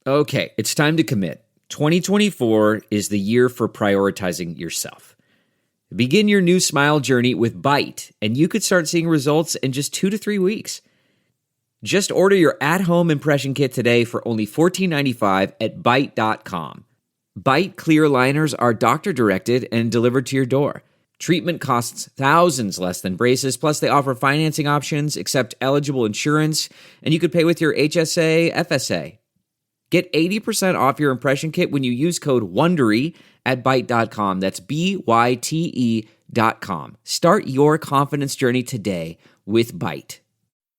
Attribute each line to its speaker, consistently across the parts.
Speaker 1: Okay, it's time to commit. 2024 is the year for prioritizing yourself. Begin your new smile journey with Byte, and you could start seeing results in just 2 to 3 weeks. Just order your at-home impression kit today for only $14.95 at Byte.com. Byte clear liners are doctor-directed and delivered to your door. Treatment costs thousands less than braces, plus they offer financing options, accept eligible insurance, and you could pay with your HSA, FSA. Get 80% off your impression kit when you use code WONDERY at Byte.com. That's BYTE.com. Start your confidence journey today with Byte.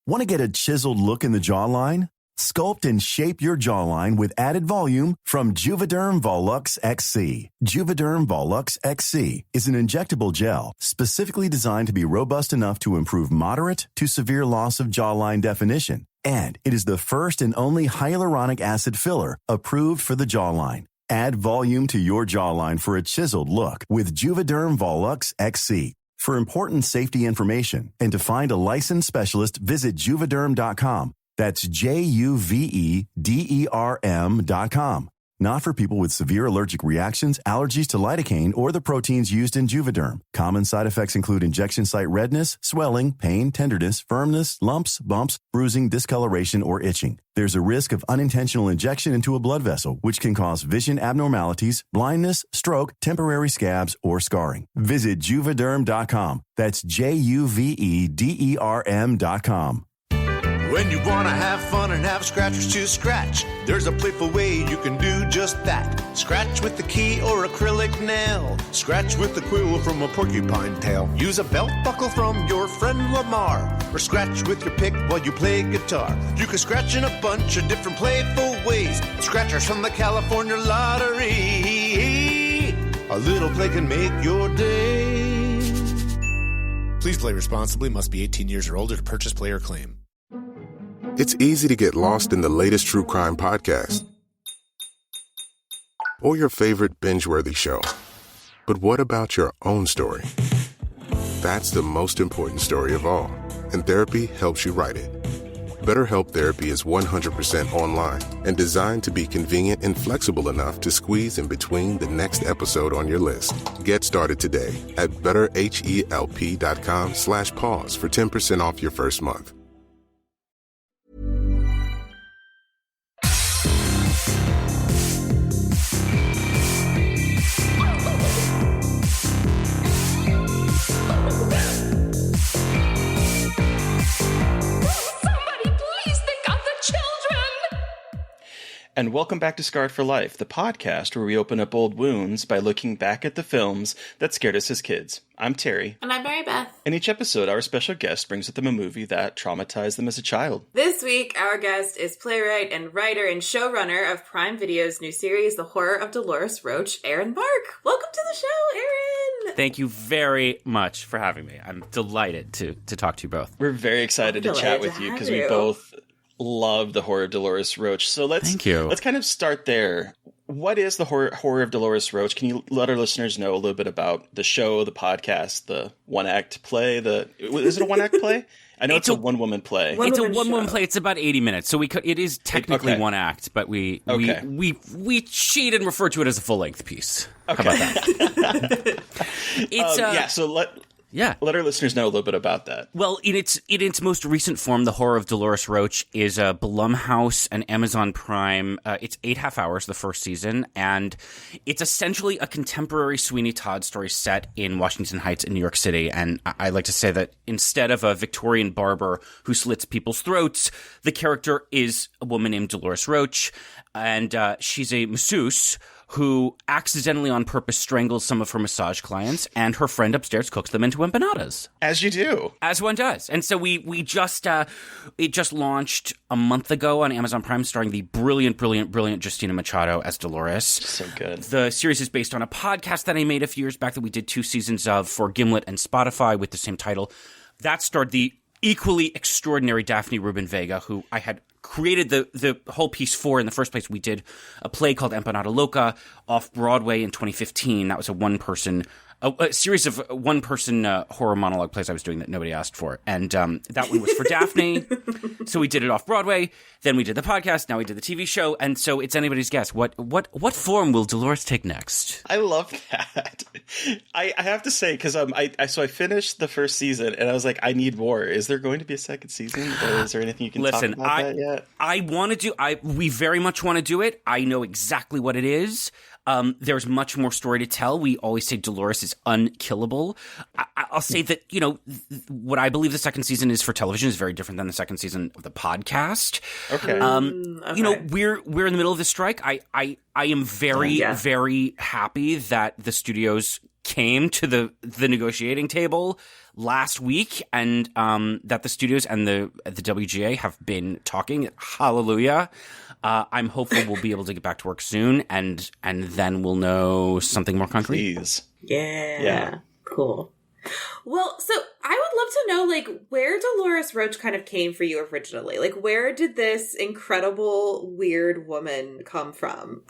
Speaker 2: Want to get a chiseled look in the jawline? Sculpt and shape your jawline with added volume from Juvederm Volux XC. Juvederm Volux XC is an injectable gel specifically designed to be robust enough to improve moderate to severe loss of jawline definition. And it is the first and only hyaluronic acid filler approved for the jawline. Add volume to your jawline for a chiseled look with Juvederm Volux XC. For important safety information and to find a licensed specialist, visit Juvederm.com. That's Juvederm.com. Not for people with severe allergic reactions, allergies to lidocaine, or the proteins used in Juvederm. Common side effects include injection site redness, swelling, pain, tenderness, firmness, lumps, bumps, bruising, discoloration, or itching. There's a risk of unintentional injection into a blood vessel, which can cause vision abnormalities, blindness, stroke, temporary scabs, or scarring. Visit Juvederm.com. That's Juvederm.com.
Speaker 3: When you want to have fun and have scratchers to scratch, there's a playful way you can do just that. Scratch with the key or acrylic nail. Scratch with the quill from a porcupine tail. Use a belt buckle from your friend Lamar. Or scratch with your pick while you play guitar. You can scratch in a bunch of different playful ways. Scratchers from the California Lottery. A little play can make your day. Please play responsibly. Must be 18 years or older to purchase, play, or claim.
Speaker 4: It's easy to get lost in the latest true crime podcast or your favorite binge-worthy show. But what about your own story? That's the most important story of all, and therapy helps you write it. BetterHelp Therapy is 100% online and designed to be convenient and flexible enough to squeeze in between the next episode on your list. Get started today at betterhelp.com/pause for 10% off your first month.
Speaker 5: And welcome back to Scarred for Life, the podcast where we open up old wounds by looking back at the films that scared us as kids. I'm Terry.
Speaker 6: And I'm Mary Beth.
Speaker 5: In each episode, our special guest brings with them a movie that traumatized them as a child.
Speaker 6: This week, our guest is playwright and writer and showrunner of Prime Video's new series, The Horror of Dolores Roach, Aaron Bark. Welcome to the show, Aaron!
Speaker 7: Thank you very much for having me. I'm delighted to talk to you both.
Speaker 5: We're very excited to chat with you because we both love The Horror of Dolores Roach. So let's kind of start there. What is The Horror of Dolores Roach? Can you let our listeners know a little bit about the show, the podcast, the one-act play? Is it a one-act play? I know it's a one-woman play.
Speaker 7: It's a one-woman play. It's about 80 minutes, so it is technically one act, but we cheat and refer to it as a full-length piece.
Speaker 5: Okay.
Speaker 7: How about that?
Speaker 5: Let our listeners know a little bit about that.
Speaker 7: Well, in its most recent form, The Horror of Dolores Roach is a Blumhouse and Amazon Prime. It's 8.5 hours, the first season, and it's essentially a contemporary Sweeney Todd story set in Washington Heights in New York City. And I like to say that instead of a Victorian barber who slits people's throats, the character is a woman named Dolores Roach, and she's a masseuse who accidentally on purpose strangles some of her massage clients, and her friend upstairs cooks them into empanadas.
Speaker 5: As you do.
Speaker 7: As one does. And so we just it just launched a month ago on Amazon Prime, starring the brilliant Justina Machado as Dolores.
Speaker 5: So good.
Speaker 7: The series is based on a podcast that I made a few years back that we did 2 seasons of for Gimlet and Spotify with the same title. That starred the equally extraordinary Daphne Rubin Vega, who I had created the whole piece for in the first place. We did a play called Empanada Loca off Broadway in 2015. That was a one-person a series of one-person horror monologue plays I was doing that nobody asked for. And that one was for Daphne. So we did it off-Broadway. Then we did the podcast. Now we did the TV show. And so it's anybody's guess. What form will Dolores take next?
Speaker 5: I love that. I have to say, because I finished the first season, and I was like, I need more. Is there going to be a second season? Or is there anything you can talk about that yet?
Speaker 7: I want to do. We very much want to do it. I know exactly what it is. There's much more story to tell. We always say Dolores is unkillable. I'll say that, what I believe the second season is for television is very different than the second season of the podcast.
Speaker 5: Okay.
Speaker 7: We're in the middle of the strike. I am very, very happy that the studios came to the negotiating table last week, and that the studios and the WGA have been talking. Hallelujah. I'm hopeful we'll be able to get back to work soon, and then we'll know something more concrete.
Speaker 5: Please.
Speaker 6: Yeah. Cool. Well, so I would love to know, where Dolores Roach kind of came for you originally. Where did this incredible, weird woman come from?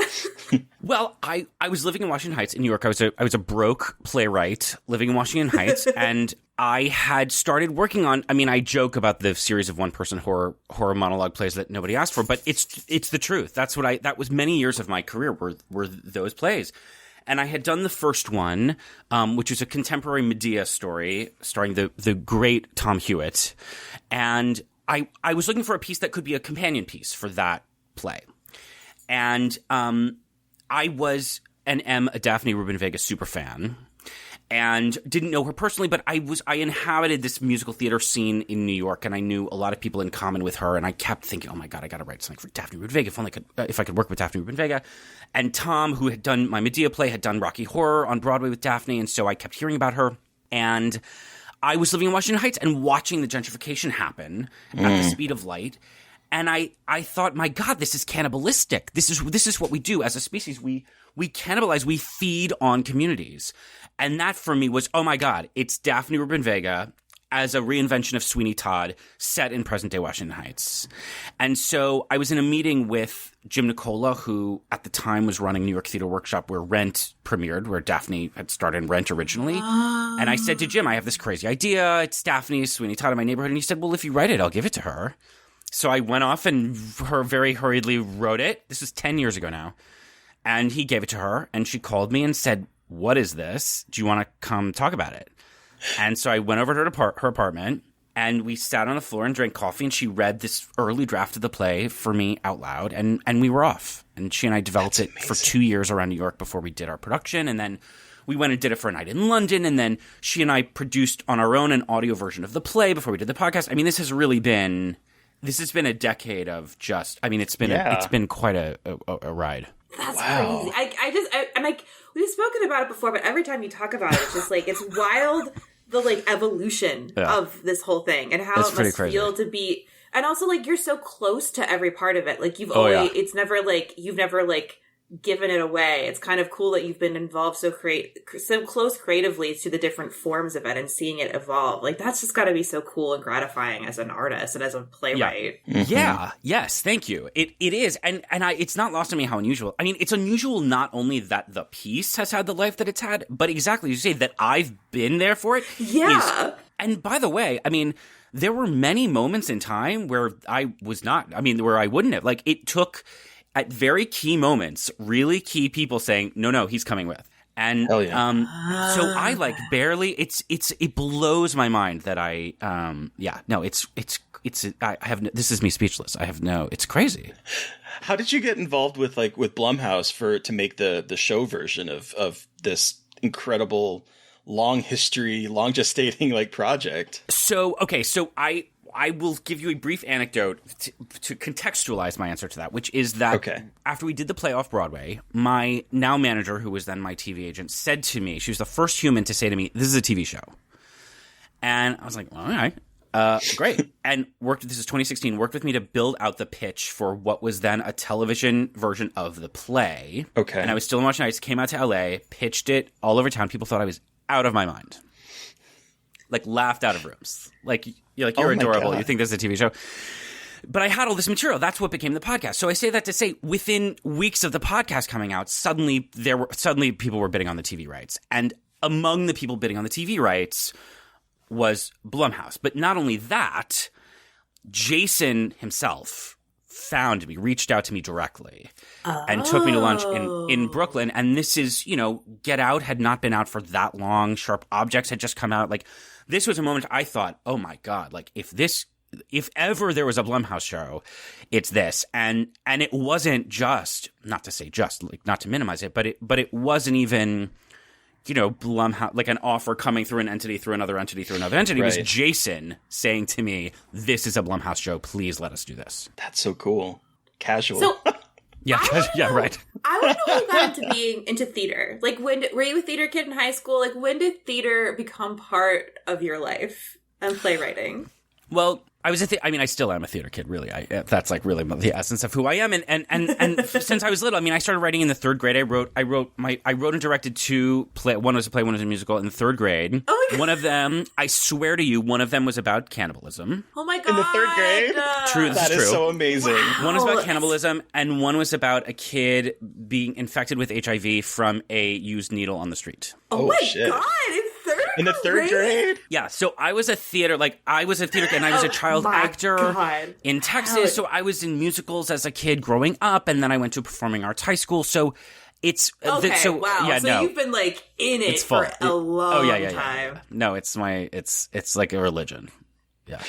Speaker 7: Well, I was living in Washington Heights in New York. I was a broke playwright living in Washington Heights, and I had started working on. I mean, I joke about the series of one-person horror monologue plays that nobody asked for, but it's the truth. That was many years of my career were those plays. And I had done the first one, which was a contemporary Medea story starring the great Tom Hewitt. And I was looking for a piece that could be a companion piece for that play. And I was and am a Daphne Rubin Vega super fan. And didn't know her personally, but I inhabited this musical theater scene in New York, and I knew a lot of people in common with her. And I kept thinking, oh my God, I got to write something for Daphne Rubin Vega. If I could work with Daphne Rubin Vega. And Tom, who had done my Medea play, had done Rocky Horror on Broadway with Daphne, and so I kept hearing about her. And I was living in Washington Heights and watching the gentrification happen at the speed of light. And I thought, my God, this is cannibalistic. This is what we do as a species. We cannibalize. We feed on communities. And that for me was, oh my God, it's Daphne Rubin Vega as a reinvention of Sweeney Todd set in present-day Washington Heights. And so I was in a meeting with Jim Nicola, who at the time was running New York Theater Workshop, where Rent premiered, where Daphne had starred in Rent originally. And I said to Jim, I have this crazy idea. It's Daphne, Sweeney Todd in my neighborhood. And he said, well, if you write it, I'll give it to her. So I went off and very hurriedly wrote it. This was 10 years ago now. And he gave it to her, and she called me and said, what is this? Do you want to come talk about it? And so I went over to her apartment, and we sat on the floor and drank coffee, and she read this early draft of the play for me out loud, and we were off. And she and I developed it for 2 years around New York before we did our production, and then we went and did it for a night in London, and then she and I produced on our own an audio version of the play before we did the podcast. I mean, this has been a decade of just, I mean, it's been quite a ride.
Speaker 6: That's crazy. I'm like, we've spoken about it before, but every time you talk about it, it's just it's wild, the evolution of this whole thing and how it must feel to be, and also you're so close to every part of it. You've always, it's never you've never given it away. It's kind of cool that you've been involved so close creatively to the different forms of it and seeing it evolve. That's just got to be so cool and gratifying as an artist and as a playwright.
Speaker 7: Yeah. Mm-hmm. Yeah. Yes. Thank you. It is. And it's not lost on me how unusual. I mean, it's unusual not only that the piece has had the life that it's had, but exactly as you say, that I've been there for it.
Speaker 6: Yeah.
Speaker 7: And by the way, I mean, there were many moments in time where I was not, where I wouldn't have. It took, at very key moments, really key people saying, no, he's coming with. And
Speaker 5: hell yeah.
Speaker 7: So I barely, it blows my mind that this is me speechless. It's crazy.
Speaker 5: How did you get involved with Blumhouse to make the show version of this incredible long history, long gestating project?
Speaker 7: So I will give you a brief anecdote to contextualize my answer to that, which is that after we did the play off Broadway, my now manager, who was then my TV agent, said to me, she was the first human to say to me, this is a TV show. And I was like, all right, great. And this is 2016, worked with me to build out the pitch for what was then a television version of the play.
Speaker 5: Okay.
Speaker 7: And I was still in Washington Heights, came out to LA, pitched it all over town. People thought I was out of my mind. Laughed out of rooms. You're adorable. You think this is a TV show. But I had all this material. That's what became the podcast. So I say that to say, within weeks of the podcast coming out, suddenly people were bidding on the TV rights. And among the people bidding on the TV rights was Blumhouse. But not only that, Jason himself found me, reached out to me directly, and took me to lunch in Brooklyn. And this is, Get Out had not been out for that long. Sharp Objects had just come out. Like, this was a moment I thought, oh my God, like if ever there was a Blumhouse show, it's this. And it wasn't just, not to say just, like, not to minimize it, but it wasn't even, Blumhouse, like an offer coming through an entity, through another entity, through another entity. Right. It was Jason saying to me, this is a Blumhouse show. Please let us do this.
Speaker 5: That's so cool. Casual.
Speaker 6: So,
Speaker 7: right.
Speaker 6: I want to know how you got into being into theater. Like, were you a theater kid in high school? Like, when did theater become part of your life and playwriting?
Speaker 7: Well, I was I still am a theater kid, really. That's like really the essence of who I am. And since I was little, I started writing in the third grade. I wrote and directed two play. One was a play, one was a musical in the third grade.
Speaker 6: Oh my God.
Speaker 7: One of them, I swear to you, one of them was about cannibalism.
Speaker 6: Oh my God.
Speaker 5: In the third grade?
Speaker 7: True,
Speaker 5: that is so amazing.
Speaker 6: Wow.
Speaker 7: One was about cannibalism, and one was about a kid being infected with HIV from a used needle on the street.
Speaker 6: Oh my
Speaker 5: shit.
Speaker 6: God.
Speaker 5: In the third grade?
Speaker 7: Yeah, so I was a theater kid, and I was a child actor in Texas. So I was in musicals as a kid growing up, and then I went to performing arts high school. So it's
Speaker 6: wow.
Speaker 7: Yeah,
Speaker 6: so you've been like in it for a long time.
Speaker 7: Yeah. No, it's like a religion. Yeah.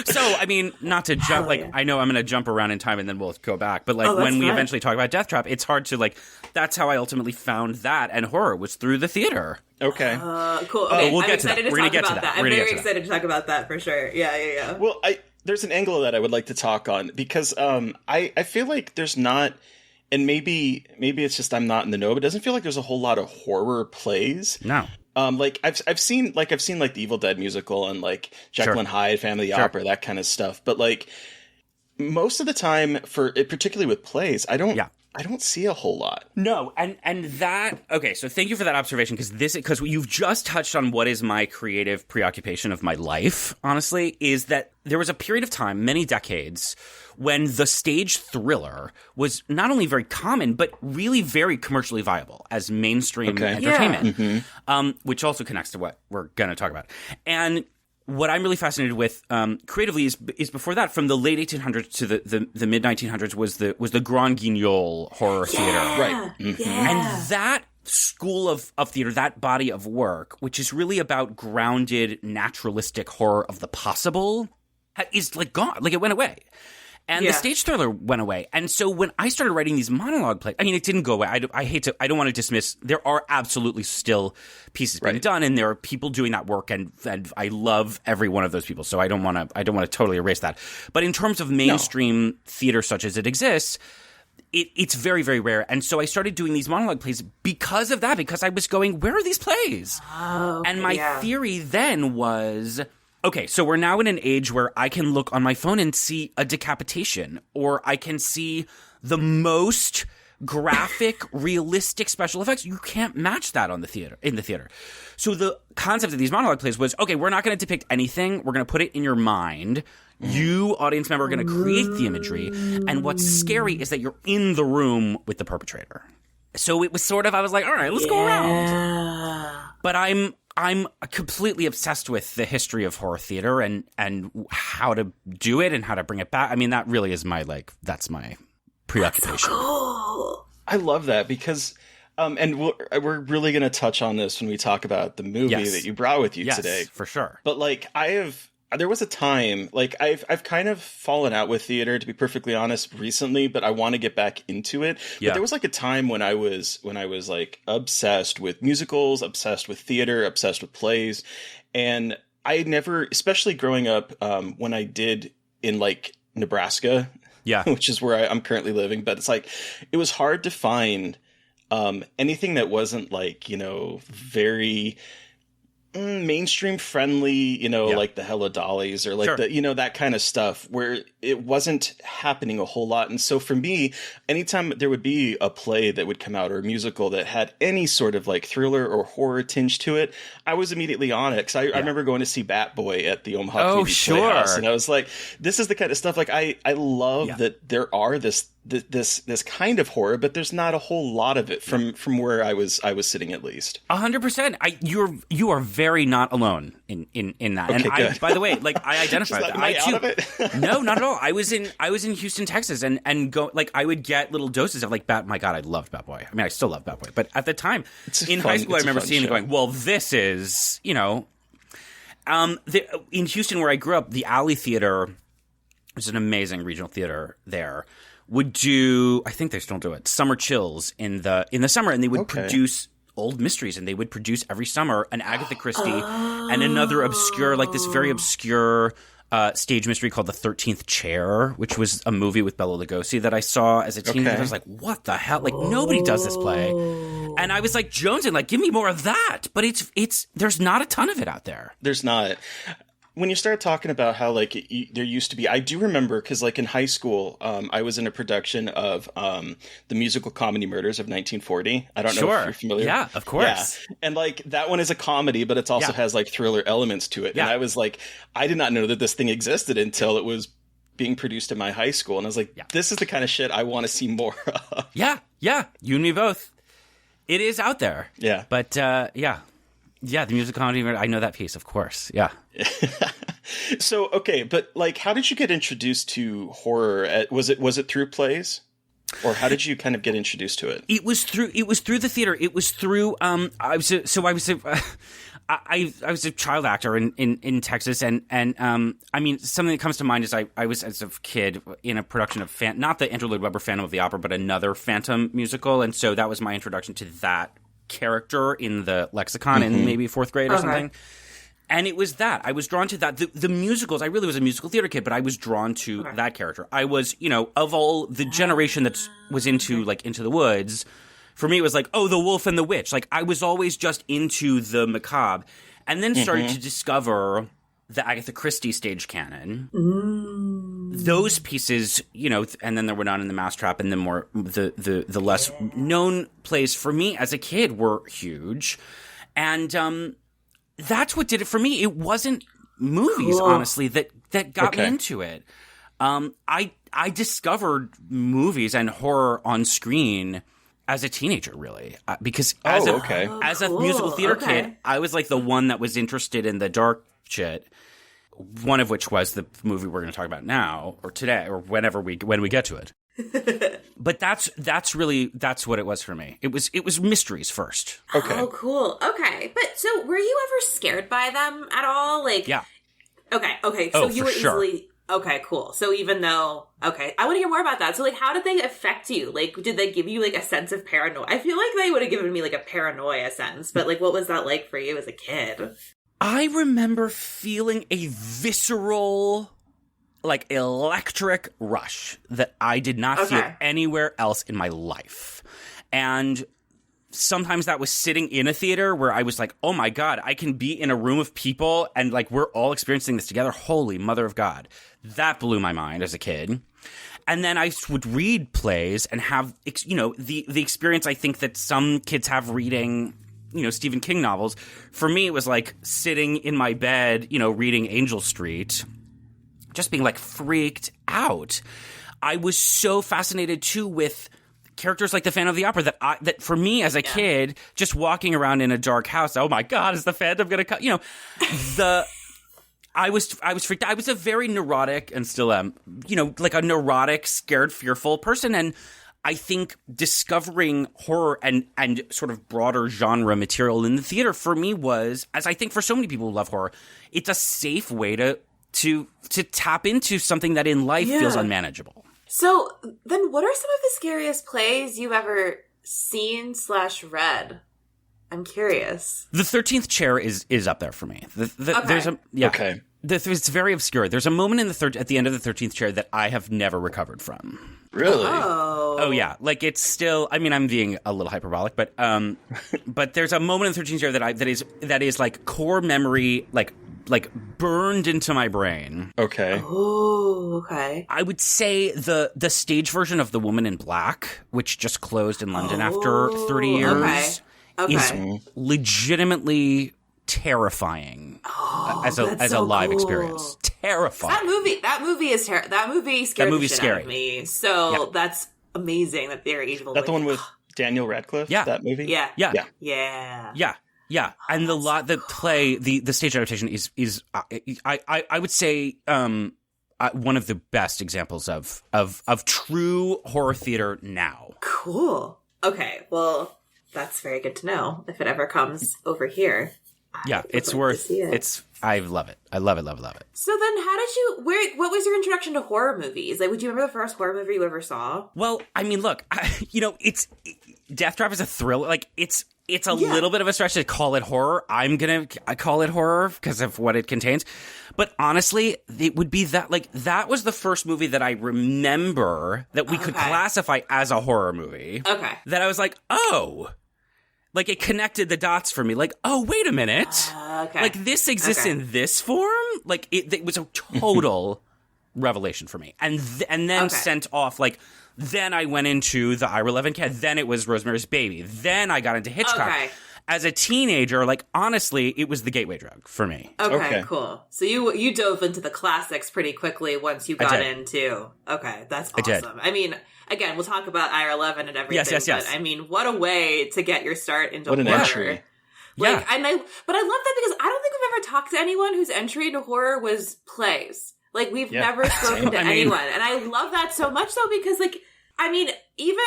Speaker 7: So, not to jump, I know I'm going to jump around in time and then we'll go back, but when we eventually talk about Deathtrap, it's hard to, that's how I ultimately found that, and horror was through the theater.
Speaker 5: Okay.
Speaker 6: Cool. Okay.
Speaker 7: We'll get to that. We're going to get to that.
Speaker 6: I'm very excited to talk about that for sure. Yeah.
Speaker 5: Well, there's an angle that I would like to talk on, because I feel like there's not, and maybe it's just I'm not in the know, but it doesn't feel like there's a whole lot of horror plays.
Speaker 7: No.
Speaker 5: I've seen the Evil Dead musical and like Jekyll and Hyde, Family of the Opera, that kind of stuff. But like most of the time, particularly with plays, I don't see a whole lot.
Speaker 7: No, and that, okay, so thank you for that observation, because you've just touched on what is my creative preoccupation of my life, honestly, is that there was a period of time, many decades, when the stage thriller was not only very common, but really very commercially viable as mainstream entertainment, which also connects to what we're going to talk about. And what I'm really fascinated with creatively is before that, from the late 1800s to the mid 1900s, was the Grand Guignol horror theater,
Speaker 5: right?
Speaker 6: Yeah.
Speaker 7: And that school of theater, that body of work, which is really about grounded, naturalistic horror of the possible, is like gone. Like, it went away. And the stage thriller went away. And so when I started writing these monologue plays, it didn't go away. I don't want to dismiss, there are absolutely still pieces being done, and there are people doing that work, and I love every one of those people. So I don't want to totally erase that. But in terms of mainstream theater such as it exists, it's very, very rare. And so I started doing these monologue plays because of that, because I was going, where are these plays? And my theory then was, okay, so we're now in an age where I can look on my phone and see a decapitation, or I can see the most graphic, realistic special effects. You can't match that in the theater. So the concept of these monologue plays was, okay, we're not going to depict anything. We're going to put it in your mind. You, audience member, are going to create the imagery. And what's scary is that you're in the room with the perpetrator. So it was sort of, I was like, all right, let's go around. But I'm completely obsessed with the history of horror theater and how to do it and how to bring it back. That really is that's my preoccupation.
Speaker 6: That's so cool.
Speaker 5: I love that, because, and we're really going to touch on this when we talk about the movie that you brought with you today.
Speaker 7: For sure.
Speaker 5: But there was a time, I've kind of fallen out with theater, to be perfectly honest, recently, but I want to get back into it.
Speaker 7: Yeah.
Speaker 5: But there was a time when I was obsessed with musicals, obsessed with theater, obsessed with plays. And I never, especially growing up, when I did in Nebraska, which is where I'm currently living, but it's it was hard to find anything that wasn't very mainstream friendly, like the Hella Dollies, or the, that kind of stuff, where it wasn't happening a whole lot. And so for me, anytime there would be a play that would come out, or a musical that had any sort of thriller or horror tinge to it, I was immediately on it. Cause I remember going to see Bat Boy at the Omaha Community Playhouse, and I was like, this is the kind of stuff I love that there are this this kind of horror, but there's not a whole lot of it from where I was sitting, at least.
Speaker 7: 100%. You are very not alone in that.
Speaker 5: Okay,
Speaker 7: and by the way, like I identify that.
Speaker 5: Am I out of it?
Speaker 7: No, not at all. I was in Houston, Texas, and go like I would get little doses of like my God, I loved Bat Boy. I mean, I still love Bat Boy, but at the time high school, I remember seeing it going, well, this is in Houston where I grew up, the Alley Theater was an amazing regional theater there. Would do, I think they still do it, summer chills in the summer, and they would produce old mysteries, and they would produce every summer an Agatha Christie and another obscure, like this very obscure stage mystery called The 13th Chair, which was a movie with Bela Lugosi that I saw as a teenager. I was like, what the hell? Like, nobody does this play. And I was like, jonesing, like, give me more of that. But it's there's not a ton of it out there.
Speaker 5: There's not. When you start talking about how, like, there used to be, I do remember, because, like, in high school, I was in a production of the musical comedy Murders of 1940. I don't know if you're familiar.
Speaker 7: Yeah, of course.
Speaker 5: Yeah. And, like, that one is a comedy, but it also has, like, thriller elements to it. Yeah. And I was like, I did not know that this thing existed until it was being produced in my high school. And I was like, this is the kind of shit I want to see more of.
Speaker 7: Yeah, you and me both. It is out there.
Speaker 5: Yeah.
Speaker 7: But, the musical comedy, I know that piece, of course. Yeah.
Speaker 5: So, okay, but like, how did you get introduced to horror? Was it through plays, or how did you kind of get introduced to it?
Speaker 7: It was through the theater. It was through. I was a child actor in Texas, and I mean, something that comes to mind is I was as a kid in a production of not the Andrew Lloyd Webber Phantom of the Opera, but another Phantom musical, and so that was my introduction to that character in the lexicon in maybe fourth grade or something. And it was that. I was drawn to that. The musicals, I really was a musical theater kid, but I was drawn to that character. I was, of all the generation that was into, like, Into the Woods, for me it was like, oh, The Wolf and the Witch. Like, I was always just into the macabre. And then started to discover the Agatha Christie stage canon. Those pieces, and then there were None in the Mousetrap, and then more the less known plays for me as a kid were huge. And that's what did it for me. It wasn't movies, honestly, that got me into it. I discovered movies and horror on screen as a teenager, really, because as a musical theater kid, I was like the one that was interested in the dark shit. One of which was the movie we're going to talk about now, or today, or when we get to it. But that's what it was for me. It was mysteries first.
Speaker 5: Okay.
Speaker 6: Oh, cool. Okay, but so were you ever scared by them at all? Like,
Speaker 7: yeah.
Speaker 6: Okay. So you were easily. Okay, cool. So even though, I want to hear more about that. So, like, how did they affect you? Like, did they give you, like, a sense of paranoia? I feel like they would have given me, like, a paranoia sense, but, like, what was that like for you as a kid?
Speaker 7: I remember feeling a visceral, like, electric rush that I did not feel anywhere else in my life. And sometimes that was sitting in a theater where I was like, oh my God, I can be in a room of people and, like, we're all experiencing this together. Holy mother of God. That blew my mind as a kid. And then I would read plays and have, the experience I think that some kids have reading, Stephen King novels. For me, it was like sitting in my bed, reading Angel Street, just being, like, freaked out. I was so fascinated, too, with characters like the Phantom of the Opera that for me as a kid, just walking around in a dark house, oh my God, is the Phantom going to come? I was freaked out. I was a very neurotic, and still am, like a neurotic, scared, fearful person. And I think discovering horror and sort of broader genre material in the theater for me was, as I think for so many people who love horror, it's a safe way to tap into something that in life feels unmanageable.
Speaker 6: So then what are some of the scariest plays you've ever seen / read? I'm curious.
Speaker 7: The 13th Chair is up there for me. There's it's very obscure. There's a moment at the end of the 13th Chair that I have never recovered from.
Speaker 5: Really?
Speaker 6: Oh
Speaker 7: yeah. Like, it's still, I mean, I'm being a little hyperbolic, but there's a moment in the 13th Chair that is like core memory, like burned into my brain.
Speaker 5: Okay.
Speaker 6: Oh, okay.
Speaker 7: I would say the stage version of The Woman in Black, which just closed in London after 30 years, is legitimately terrifying as a live experience. terrifying.
Speaker 6: That movie is terrible. That movie scared the shit out of me. So that's amazing that they're able.
Speaker 5: That the one with Daniel Radcliff?
Speaker 7: Yeah.
Speaker 5: That movie?
Speaker 6: Yeah.
Speaker 7: And the play, the stage adaptation is I would say one of the best examples of true horror theater now.
Speaker 6: Cool. Okay, well, that's very good to know. If it ever comes over here,
Speaker 7: it's worth it. I love it. I love it.
Speaker 6: So then, how did you? What was your introduction to horror movies? Like, would you remember the first horror movie you ever saw?
Speaker 7: Well, I mean, look, Deathtrap is a thriller. Like, it's a little bit of a stretch to call it horror. I call it horror because of what it contains. But honestly, it would be that was the first movie that I remember that we could classify as a horror movie.
Speaker 6: Okay.
Speaker 7: That I was like, oh, like it connected the dots for me. Like, oh, wait a minute.
Speaker 6: Okay.
Speaker 7: Like this exists in this form. Like it was a total revelation for me. And then sent off like. Then I went into the Ira Levin Cat. Then it was Rosemary's Baby. Then I got into Hitchcock. Okay. As a teenager, like, honestly, it was the gateway drug for me.
Speaker 6: Okay, cool. So you dove into the classics pretty quickly once you got into... Okay, that's awesome. I mean, again, we'll talk about Ira Levin and everything. Yes. But, I mean, what a way to get your start into horror. What an entry. Like, but I love that because I don't think we've ever talked to anyone whose entry into horror was plays. Like, we've never spoken to anyone. And I love that so much, though, because, like, I mean, even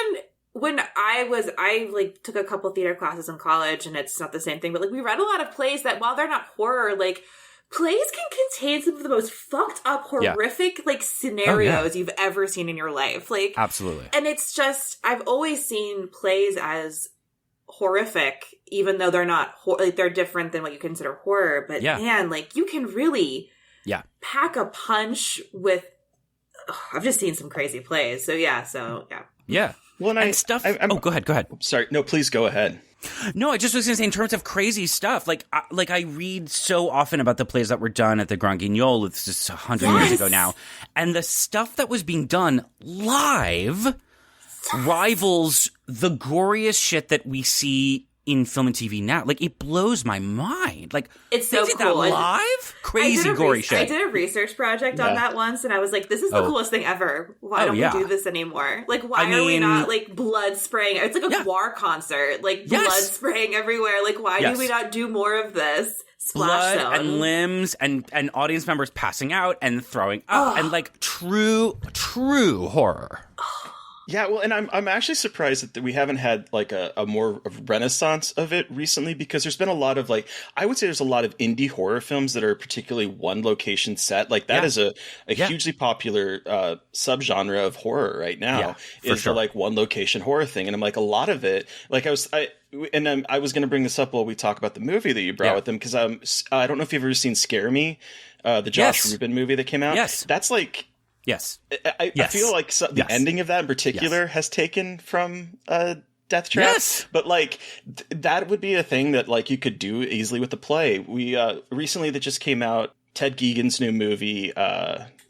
Speaker 6: when I took a couple theater classes in college, and it's not the same thing, but, like, we read a lot of plays that, while they're not horror, like, plays can contain some of the most fucked up, horrific, like, scenarios you've ever seen in your life. Like,
Speaker 7: absolutely.
Speaker 6: And it's just, I've always seen plays as horrific, even though they're not, they're different than what you consider horror. But, man, like, you can really... pack a punch with... I've just seen some crazy plays. So, yeah.
Speaker 7: Well, and stuff... go ahead.
Speaker 5: Sorry. No, please go ahead.
Speaker 7: No, I just was going to say, in terms of crazy stuff, I read so often about the plays that were done at the Grand Guignol, it's just 100 years ago now, and the stuff that was being done live rivals the goriest shit that we see in film and TV now. Like, it blows my mind. Like,
Speaker 6: it's so cool.
Speaker 7: That live? Crazy gory shit.
Speaker 6: I did a research project on that once, and I was like, this is the coolest thing ever. Why don't we do this anymore? Like, why are we not, like, blood spraying? It's like a war concert. Like, blood spraying everywhere. Like, why do we not do more of this? Splash
Speaker 7: blood and limbs and audience members passing out and throwing up. And, like, true horror.
Speaker 5: Yeah, well, and I'm actually surprised that we haven't had like a more renaissance of it recently, because there's been a lot of I would say there's a lot of indie horror films that are particularly one location set. Like that is a hugely popular subgenre of horror right now. Is the one location horror thing, and I'm like a lot of it. Like I was going to bring this up while we talk about the movie that you brought with them, because I don't know if you've ever seen Scare Me, the Josh Rubin movie that came out.
Speaker 7: Yes,
Speaker 5: that's like.
Speaker 7: Yes.
Speaker 5: I feel like the ending of that in particular has taken from Deathtrap.
Speaker 7: Yes.
Speaker 5: But that would be a thing that you could do easily with the play. We recently that just came out, Ted Geoghegan's new movie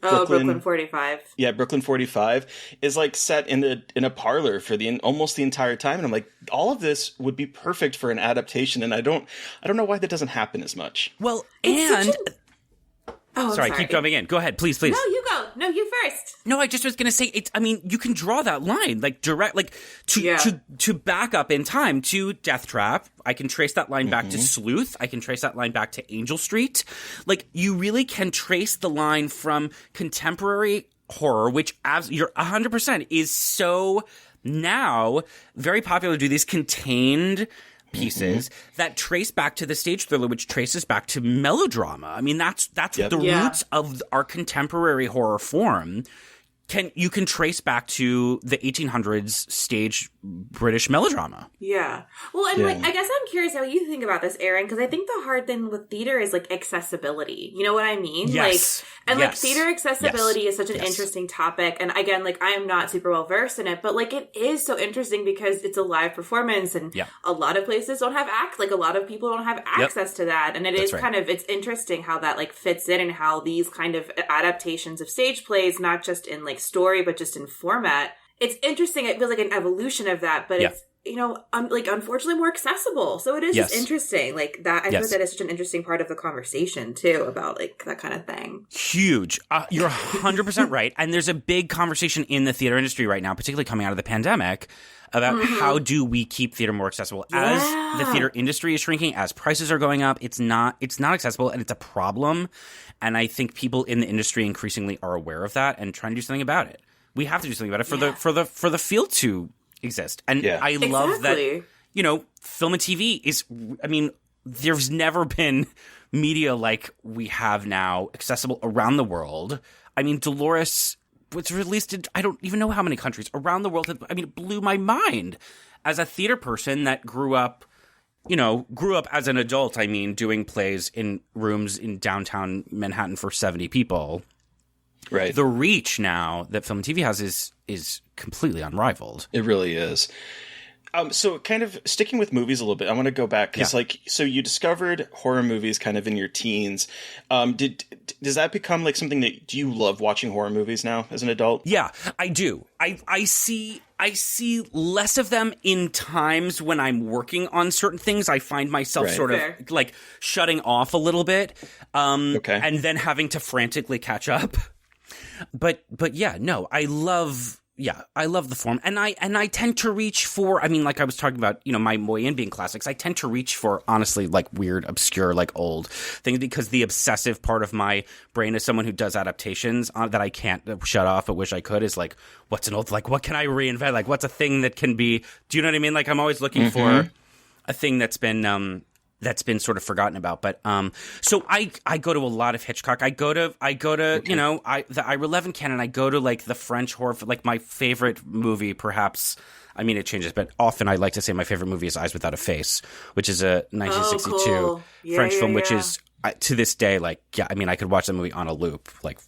Speaker 6: Brooklyn 45. Yeah,
Speaker 5: Brooklyn 45 is set in a parlor for almost the entire time, and I'm like, all of this would be perfect for an adaptation, and I don't know why that doesn't happen as much.
Speaker 7: Well, sorry, keep jumping in. Go ahead, please.
Speaker 6: No, you go. No, you first.
Speaker 7: No, I just was going to say, you can draw that line, to back up in time to Deathtrap. I can trace that line back to Sleuth. I can trace that line back to Angel Street. You really can trace the line from contemporary horror, which you're 100% is so now very popular to do these contained pieces that trace back to the stage thriller, which traces back to melodrama. I mean, that's the roots of our contemporary horror form. You can trace back to the 1800s stage British melodrama.
Speaker 6: Yeah. Well, and I guess I'm curious how you think about this, Aaron, because I think the hard thing with theater is accessibility. You know what I mean?
Speaker 7: Yes.
Speaker 6: Theater accessibility is such an interesting topic. And again, I am not super well versed in it, but it is so interesting because it's a live performance, and a lot of places don't have a lot of people don't have access to that. And it is it's interesting how that fits in, and how these kind of adaptations of stage plays, not just in story, but just in format. It's interesting. It feels like an evolution of that, but unfortunately more accessible. So it is just interesting. Like that, I think that is such an interesting part of the conversation too about like that kind of thing.
Speaker 7: Huge. You're 100% right. And there's a big conversation in the theater industry right now, particularly coming out of the pandemic, about how do we keep theater more accessible. As the theater industry is shrinking, as prices are going up, it's not accessible, and it's a problem. And I think people in the industry increasingly are aware of that and trying to do something about it. We have to do something about it for the field to exist. And I love that, film and TV is, there's never been media like we have now accessible around the world. I mean, Dolores was released in, I don't even know how many countries around the world. It blew my mind as a theater person that grew up as an adult, doing plays in rooms in downtown Manhattan for 70 people.
Speaker 5: Right.
Speaker 7: The reach now that film and TV has is completely unrivaled.
Speaker 5: It really is. So kind of sticking with movies a little bit, I want to go back because so you discovered horror movies kind of in your teens. Does that become like something do you love watching horror movies now as an adult?
Speaker 7: Yeah, I do. I see less of them in times when I'm working on certain things. I find myself sort of like shutting off a little bit, and then having to frantically catch up. But yeah, no, I love the form, and I tend to reach for, like I was talking about, my way in being classics. I tend to reach for honestly like weird, obscure, like old things because the obsessive part of my brain as someone who does adaptations that I can't shut off, but wish I could, is like, what's an old, like what can I reinvent? Like what's a thing that can be? Do you know what I mean? Like I'm always looking for a thing that's been sort of forgotten about. But so I go to a lot of Hitchcock. I go to the Ira Levin canon. I go to like the French horror, like my favorite movie perhaps. It changes, but often I like to say my favorite movie is Eyes Without a Face, which is a 1962 French film, which is to this day, like, I could watch that movie on a loop, like,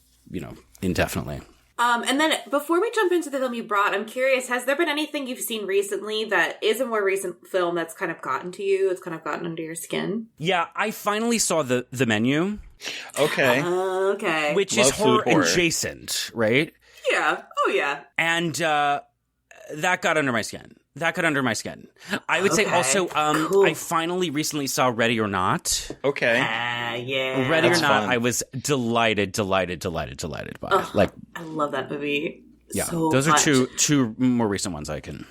Speaker 7: indefinitely.
Speaker 6: And then before we jump into the film you brought, I'm curious, has there been anything you've seen recently that is a more recent film that's kind of gotten to you? It's kind of gotten under your skin?
Speaker 7: Yeah, I finally saw the Menu.
Speaker 5: Okay.
Speaker 6: Okay.
Speaker 7: Which is horror adjacent, right?
Speaker 6: Yeah. Oh, yeah.
Speaker 7: And that got under my skin. I would say also, cool. I finally recently saw Ready or Not.
Speaker 5: Okay.
Speaker 6: Yeah.
Speaker 7: Ready or Not, fun. I was delighted by it. Like,
Speaker 6: I love that movie.
Speaker 7: Yeah,
Speaker 6: so
Speaker 7: those
Speaker 6: much.
Speaker 7: are two more recent ones I can.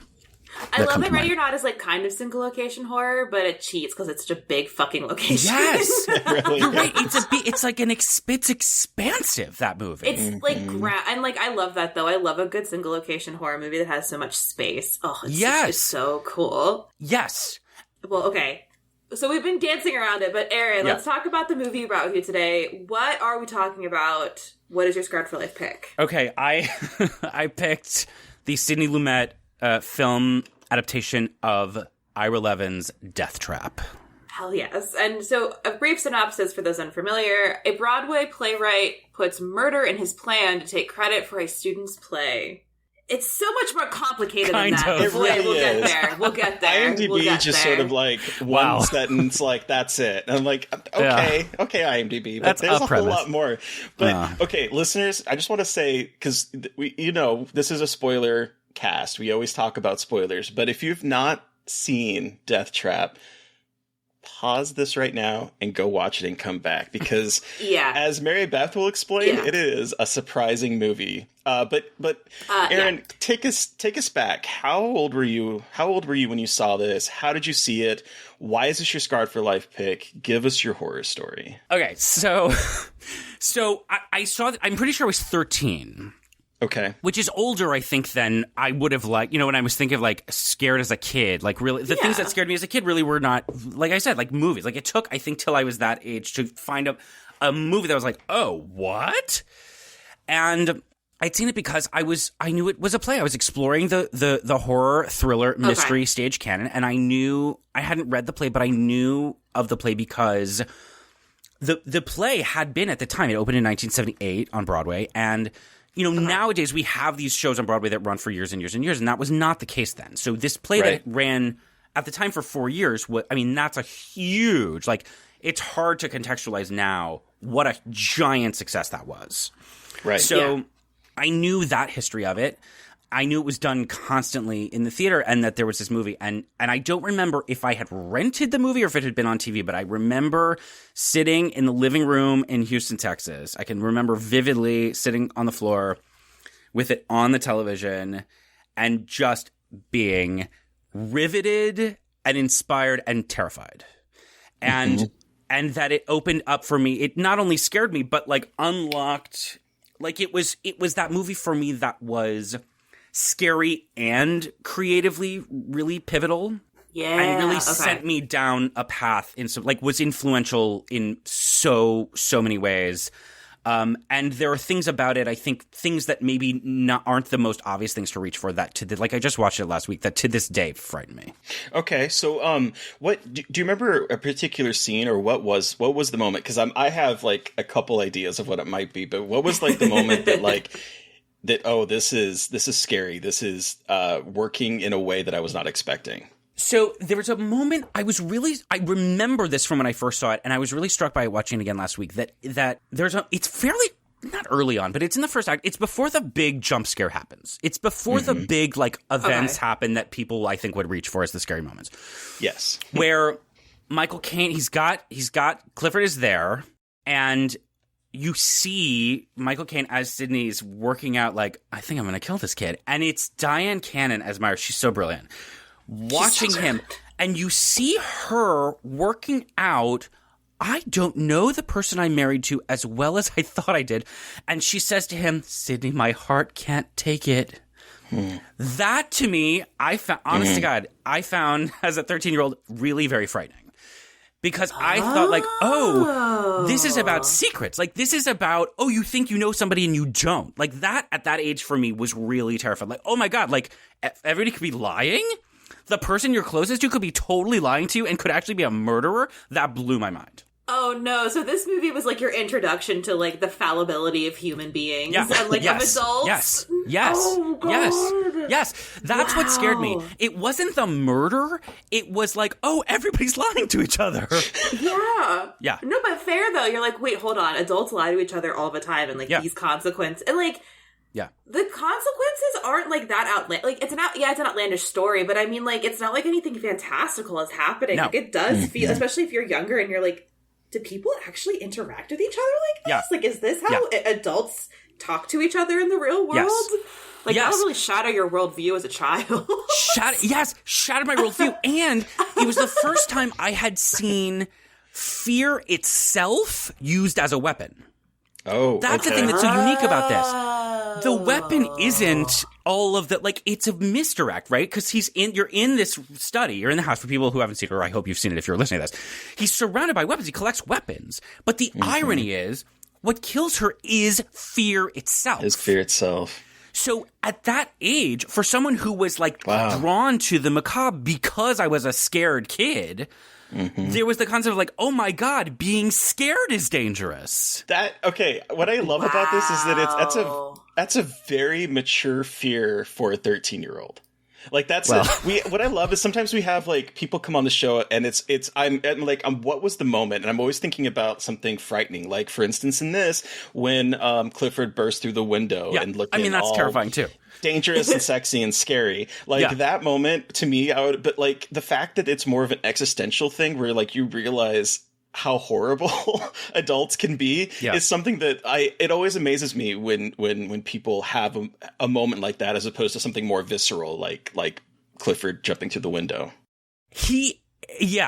Speaker 6: I love that Ready or Not is like kind of single location horror, but it cheats because it's such a big fucking location.
Speaker 7: Yes,
Speaker 5: really
Speaker 7: you're right. It's like it's expansive, that movie.
Speaker 6: It's like and like I love that though. I love a good single location horror movie that has so much space. Oh, it's so cool.
Speaker 7: Yes.
Speaker 6: Well, okay. So we've been dancing around it, but Aaron, let's talk about the movie you brought with you today. What are we talking about? What is your Scarred for Life pick?
Speaker 7: Okay, I picked the Sidney Lumet film adaptation of Ira Levin's Deathtrap.
Speaker 6: Hell yes. And so a brief synopsis for those unfamiliar. A Broadway playwright puts murder in his plan to take credit for a student's play. It's so much more complicated than that.
Speaker 5: It really
Speaker 6: we'll get there.
Speaker 5: IMDb just sort of like one sentence, like that's it. And I'm like, okay, IMDb, but there's a whole lot more. But okay, listeners, I just want to say, because this is a spoiler cast. We always talk about spoilers, but if you've not seen Deathtrap, pause this right now and go watch it and come back, because as Mary Beth will explain, it is a surprising movie. But Aaron, take us back. How old were you when you saw this? How did you see it? Why is this your Scarred for Life pick? Give us your horror story.
Speaker 7: Okay, so I saw that. I'm pretty sure I was 13.
Speaker 5: Okay.
Speaker 7: Which is older, I think, than I would have liked. When I was thinking of, like, scared as a kid. Like, really, the things that scared me as a kid really were not, like I said, like, movies. Like, it took, I think, till I was that age to find a movie that was like, oh, what? And I'd seen it because I knew it was a play. I was exploring the horror, thriller, mystery stage canon. And I hadn't read the play, but I knew of the play because the play had been, at the time, it opened in 1978 on Broadway. And nowadays we have these shows on Broadway that run for years and years and years, and that was not the case then. So this play that ran at the time for 4 years, that's a huge, like, it's hard to contextualize now what a giant success that was.
Speaker 5: Right.
Speaker 7: So I knew that history of it. I knew it was done constantly in the theater and that there was this movie. And I don't remember if I had rented the movie or if it had been on TV, but I remember sitting in the living room in Houston, Texas. I can remember vividly sitting on the floor with it on the television and just being riveted and inspired and terrified. And that it opened up for me. It not only scared me, but like unlocked, like it was that movie for me that was scary and creatively really pivotal.
Speaker 6: Yeah.
Speaker 7: And really sent me down a path was influential in so many ways. And there are things about it, I think, things that maybe aren't the most obvious things to reach for that like I just watched it last week, that to this day frighten me.
Speaker 5: Okay, so what do you remember a particular scene, or what was the moment? Because I have like a couple ideas of what it might be, but what was like the moment that like that? Oh, this is scary. This is working in a way that I was not expecting.
Speaker 7: So there was a moment I remember this from when I first saw it, and I was really struck by it watching it again last week, that it's fairly, not early on, but it's in the first act. It's before the big jump scare happens. It's before the big like events happen that people I think would reach for as the scary moments.
Speaker 5: Yes.
Speaker 7: Where Michael Caine, he's got Clifford is there, and you see Michael Caine as Sydney's working out like, I think I'm going to kill this kid. And it's Diane Cannon as Myra. She's so brilliant. Watching him, and you see her working out, I don't know the person I'm married to as well as I thought I did. And she says to him, Sydney, my heart can't take it. That to me, I found, honest to God, I found as a 13-year-old really very frightening. Because I thought like, this is about secrets. Like, this is about, you think you know somebody and you don't. Like, that at that age for me was really terrifying. Like, oh my God, like, everybody could be lying? The person you're closest to could be totally lying to you and could actually be a murderer. That blew my mind.
Speaker 6: Oh no, so this movie was like your introduction to like the fallibility of human beings and like of adults?
Speaker 7: Yes.
Speaker 6: Oh, God.
Speaker 7: Yes. That's what scared me. It wasn't the murder. It was like, everybody's lying to each other. Yeah. No,
Speaker 6: but fair though. You're like, wait, hold on. Adults lie to each other all the time, and like these consequences, and like, the consequences aren't like that outlandish. Like it's an outlandish story, but I mean, like it's not like anything fantastical is happening.
Speaker 7: No.
Speaker 6: Like it does feel, especially if you're younger and you're like, do people actually interact with each other like this? Like, is this how adults talk to each other in the real world?
Speaker 7: Yes.
Speaker 6: Like, that'll really shatter your worldview as a child.
Speaker 7: Shattered my worldview. And it was the first time I had seen fear itself used as a weapon.
Speaker 5: Oh,
Speaker 7: that's the thing that's so unique about this. The weapon isn't all of the, like, it's a misdirect, right? Because you're in this study, you're in the house. For people who haven't seen it, or I hope you've seen it if you're listening to this, he's surrounded by weapons. He collects weapons. But the irony is, what kills her is fear itself.
Speaker 5: Is fear itself.
Speaker 7: So at that age, for someone who was like drawn to the macabre because I was a scared kid, there was the concept of like, oh my God, being scared is dangerous.
Speaker 5: What I love about this is that that's a very mature fear for a 13-year-old. Like what I love is sometimes we have like people come on the show and I'm like, what was the moment? And I'm always thinking about something frightening. Like for instance, in this, when Clifford burst through the window and looking,
Speaker 7: that's terrifying too.
Speaker 5: Dangerous and sexy and scary. Like that moment to me, but like the fact that it's more of an existential thing where like you realize how horrible adults can be is something that it always amazes me when people have a moment like that as opposed to something more visceral like Clifford jumping through the window. It's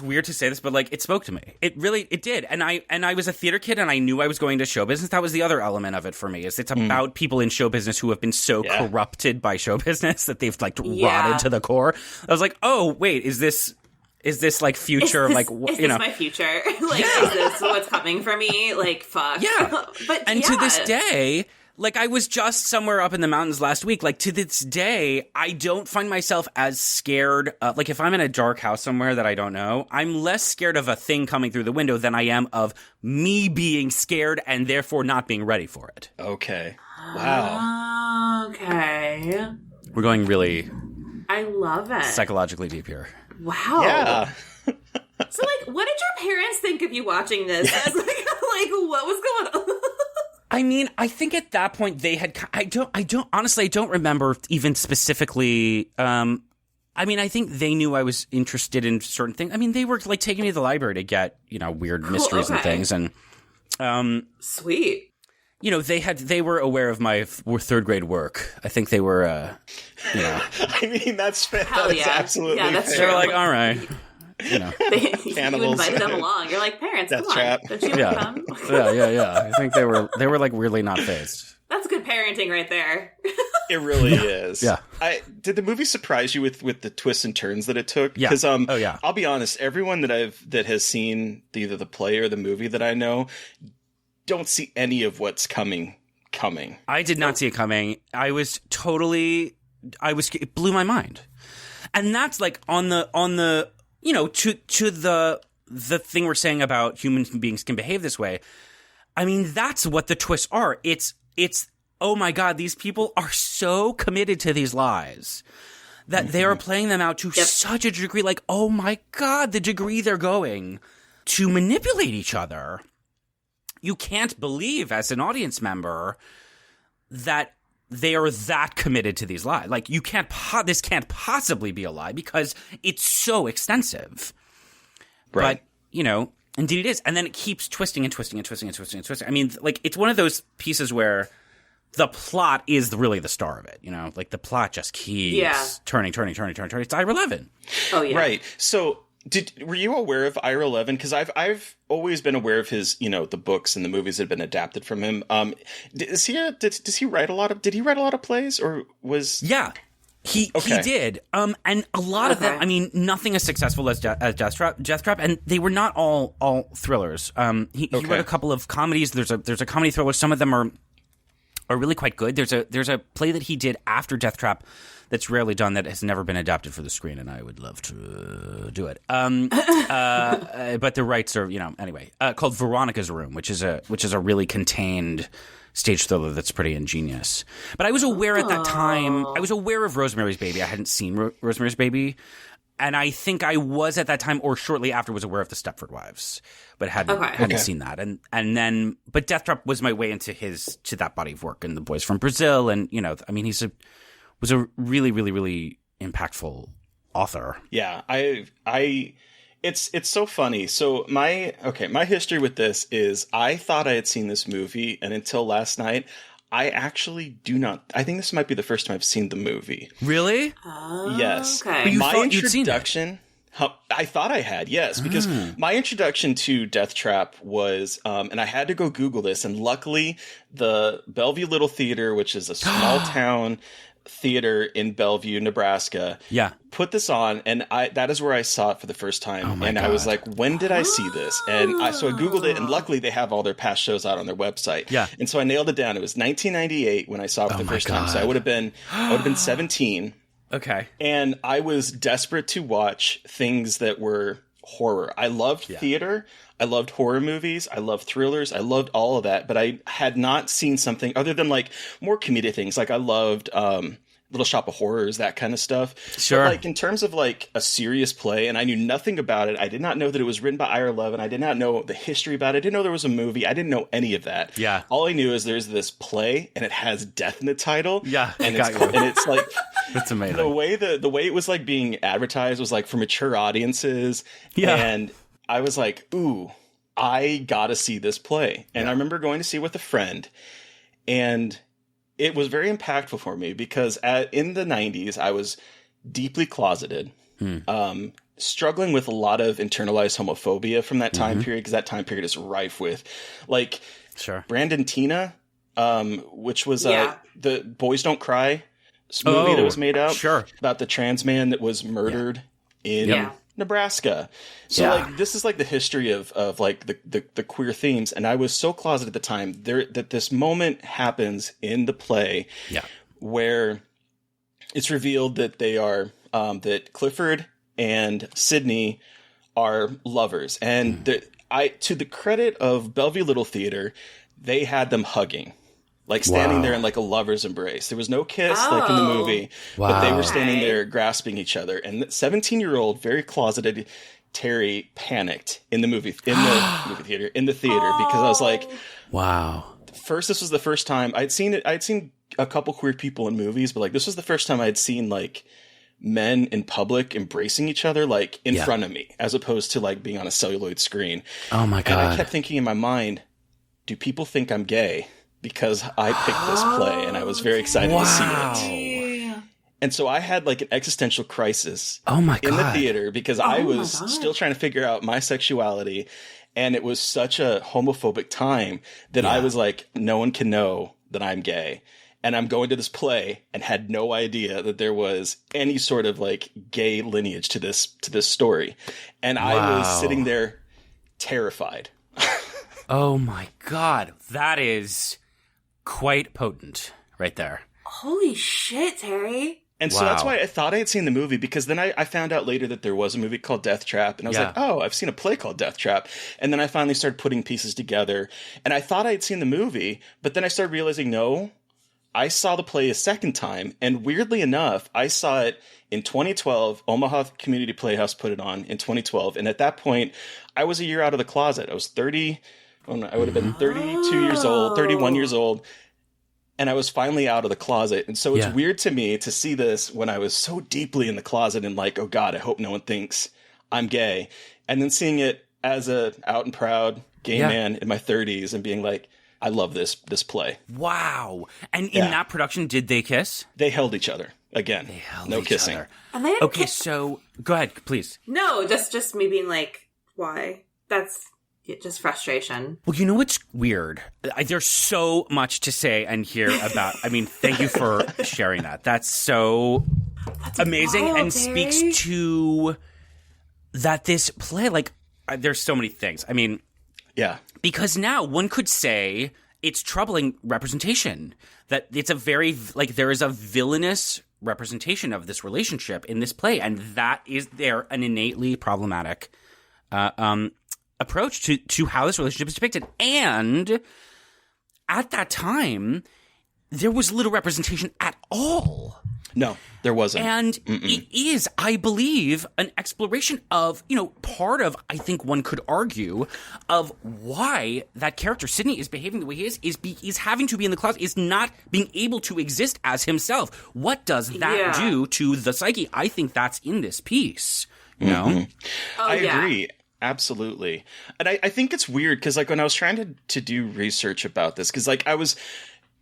Speaker 5: weird to say this, but like it spoke to me. It did. And I was a theater kid and I knew I was going to show business. That was the other element of it for me, is it's about people in show business who have been so corrupted by show business that they've like rotted to the core. I was like, oh wait, is this like future? Is this
Speaker 6: my future? Like, is this what's coming for me? Like, fuck.
Speaker 7: Yeah. To this day, like, I was just somewhere up in the mountains last week. Like, to this day, I don't find myself as scared. Like, if I'm in a dark house somewhere that I don't know, I'm less scared of a thing coming through the window than I am of me being scared and therefore not being ready for it.
Speaker 5: Okay. Wow.
Speaker 6: Okay.
Speaker 7: We're going really...
Speaker 6: I love it.
Speaker 7: Psychologically deep here.
Speaker 6: Wow.
Speaker 5: Yeah.
Speaker 6: So, like, what did your parents think of you watching this? Like, what was going on?
Speaker 7: I mean, I think at that point they had. I don't remember even specifically. I mean, I think they knew I was interested in certain things. I mean, they were like taking me to the library to get, weird mysteries and things. And
Speaker 6: sweet.
Speaker 7: They were aware of my third grade work. I think they were,
Speaker 5: I mean, that's fair.
Speaker 6: Hell
Speaker 5: That's
Speaker 6: yeah.
Speaker 5: absolutely
Speaker 6: Yeah, that's
Speaker 5: fair.
Speaker 7: They're like, all right.
Speaker 6: You invited them along. You're like, parents, come on. Don't you want to come?
Speaker 7: Yeah. I think they were like weirdly not phased.
Speaker 6: That's good parenting right there.
Speaker 5: It really is.
Speaker 7: Yeah.
Speaker 5: Did the movie surprise you with the twists and turns that it took?
Speaker 7: Yeah.
Speaker 5: Because
Speaker 7: yeah.
Speaker 5: I'll be honest, everyone that has seen either the play or the movie that I know don't see any of what's coming.
Speaker 7: I did not see it coming. It blew my mind. And that's like on the to the thing we're saying about human beings can behave this way. I mean, that's what the twists are. It's oh my God, these people are so committed to these lies that they are playing them out to such a degree. Like, oh my God, the degree they're going to manipulate each other. You can't believe as an audience member that they are that committed to these lies. Like, this can't possibly be a lie because it's so extensive.
Speaker 5: Right.
Speaker 7: But, indeed it is. And then it keeps twisting and twisting and twisting and twisting and twisting. I mean, like, it's one of those pieces where the plot is really the star of it. Like the plot just keeps turning. It's Ira Levin. Oh, yeah.
Speaker 5: Right. So were you aware of Ira Levin? Because I've always been aware of his, the books and the movies that have been adapted from him. Did he write a lot of plays or was?
Speaker 7: Yeah. He did. And a lot of them, I mean, nothing as successful as Deathtrap, and they were not all thrillers. He wrote a couple of comedies. There's a comedy thriller. Some of them are really quite good. There's a play that he did after Deathtrap that's rarely done that has never been adapted for the screen, and I would love to do it. But the rights are, anyway, called Veronica's Room, which is a really contained stage thriller that's pretty ingenious. But I was aware at that time, I was aware of Rosemary's Baby. I hadn't seen Rosemary's Baby. And I think I was at that time or shortly after was aware of the Stepford Wives, but hadn't seen that. And then, but Deathtrap was my way into that body of work and The Boys from Brazil. And, I mean, was a really, really, really impactful author.
Speaker 5: Yeah. It's so funny. So my history with this is I thought I had seen this movie, and until last night, I actually do not. I think this might be the first time I've seen the movie.
Speaker 7: Really?
Speaker 5: Yes.
Speaker 7: Okay. But you thought you'd seen it?
Speaker 5: I thought I had, yes, because my introduction to Deathtrap was, and I had to go Google this, and luckily the Bellevue Little Theater, which is a small town theater in Bellevue, Nebraska, put this on, and that is where I saw it for the first time. And God. I was like, when did I see this? And so I Googled it, and luckily they have all their past shows out on their website.
Speaker 7: Yeah.
Speaker 5: And so I nailed it down. It was 1998 when I saw it for the first time. So I would have been 17.
Speaker 7: Okay.
Speaker 5: And I was desperate to watch things that were horror. I loved theater. I loved horror movies. I loved thrillers. I loved all of that. But I had not seen something other than like more comedic things. Like I loved Little Shop of Horrors, that kind of stuff.
Speaker 7: Sure.
Speaker 5: But like in terms of like a serious play, and I knew nothing about it. I did not know that it was written by Ira Levin. I did not know the history about it. I didn't know there was a movie. I didn't know any of that.
Speaker 7: Yeah.
Speaker 5: All I knew is there's this play and it has death in the title.
Speaker 7: Yeah.
Speaker 5: And it's like
Speaker 7: that's amazing.
Speaker 5: The way it was like being advertised was like for mature audiences.
Speaker 7: Yeah.
Speaker 5: And I was like, ooh, I gotta see this play. And I remember going to see it with a friend, and it was very impactful for me because in the 90s, I was deeply closeted, struggling with a lot of internalized homophobia from that time period, because that time period is rife with like Brandon Tina, which was the Boys Don't Cry movie that was made out about the trans man that was murdered in Nebraska. So like this is like the history of like the queer themes, and I was so closeted at the time that this moment happens in the play where it's revealed that they are that Clifford and Sydney are lovers, and to the credit of Bellevue Little Theater, they had them hugging. Like standing there in like a lover's embrace. There was no kiss like in the movie, but they were standing there grasping each other. And 17-year-old, very closeted Terry panicked in the movie theater, because I was like,
Speaker 7: wow,
Speaker 5: first, this was the first time I'd seen it. I'd seen a couple queer people in movies, but like this was the first time I'd seen like men in public embracing each other, like in front of me, as opposed to like being on a celluloid screen.
Speaker 7: Oh my God.
Speaker 5: And I kept thinking in my mind, do people think I'm gay? Because I picked this play and I was very excited to see it. And so I had like an existential crisis
Speaker 7: in
Speaker 5: the theater because I was still trying to figure out my sexuality. And it was such a homophobic time that I was like, no one can know that I'm gay. And I'm going to this play and had no idea that there was any sort of like gay lineage to this story. And I was sitting there terrified.
Speaker 7: Oh my God. That is quite potent right there.
Speaker 6: Holy shit, Terry.
Speaker 5: And so that's why I thought I had seen the movie, because then I found out later that there was a movie called Deathtrap, and I was like, oh, I've seen a play called Deathtrap. And then I finally started putting pieces together, and I thought I had seen the movie, but then I started realizing, no, I saw the play a second time, and weirdly enough, I saw it in 2012. Omaha Community Playhouse put it on in 2012, and at that point, I was a year out of the closet. I was 30, I would have been 32 years old, 31 years old. And I was finally out of the closet. And so it's weird to me to see this when I was so deeply in the closet and like, oh God, I hope no one thinks I'm gay. And then seeing it as a out and proud gay man in my 30s and being like, I love this play.
Speaker 7: Wow. And in that production, did they kiss?
Speaker 5: They held each other. Again,
Speaker 7: they held
Speaker 5: no
Speaker 7: each
Speaker 5: kissing.
Speaker 7: Other.
Speaker 6: And they
Speaker 7: okay, so go ahead, please.
Speaker 6: No, just me being like, why? That's just frustration.
Speaker 7: Well, you know what's weird? There's so much to say and hear about. I mean, thank you for sharing that. That's so amazing
Speaker 6: wild,
Speaker 7: and
Speaker 6: Terry.
Speaker 7: speaks to that this play, like, there's so many things. I mean, because now one could say it's troubling representation. That it's a very, like, there is a villainous representation of this relationship in this play, and that is an innately problematic approach to how this relationship is depicted. And at that time, there was little representation at all.
Speaker 5: No, there wasn't.
Speaker 7: And it is, I believe, an exploration of, part of, I think one could argue, of why that character, Sidney, is behaving the way he is having to be in the closet, is not being able to exist as himself. What does that do to the psyche? I think that's in this piece, you know?
Speaker 5: I agree. Absolutely. And I think it's weird because, like, when I was trying to do research about this, because, like,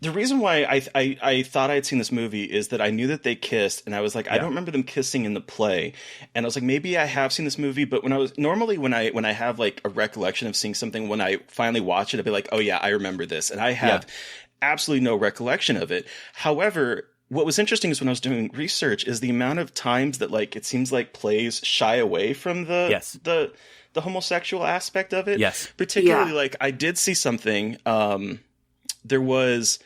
Speaker 5: the reason why I thought I had seen this movie is that I knew that they kissed, and I was like, I don't remember them kissing in the play. And I was like, maybe I have seen this movie, but when I have like a recollection of seeing something, when I finally watch it, I'll be like, oh yeah, I remember this. And I have absolutely no recollection of it. However, what was interesting is when I was doing research is the amount of times that, like, it seems like plays shy away from the homosexual aspect of it.
Speaker 7: Yes.
Speaker 5: Particularly, like, I did see something, there was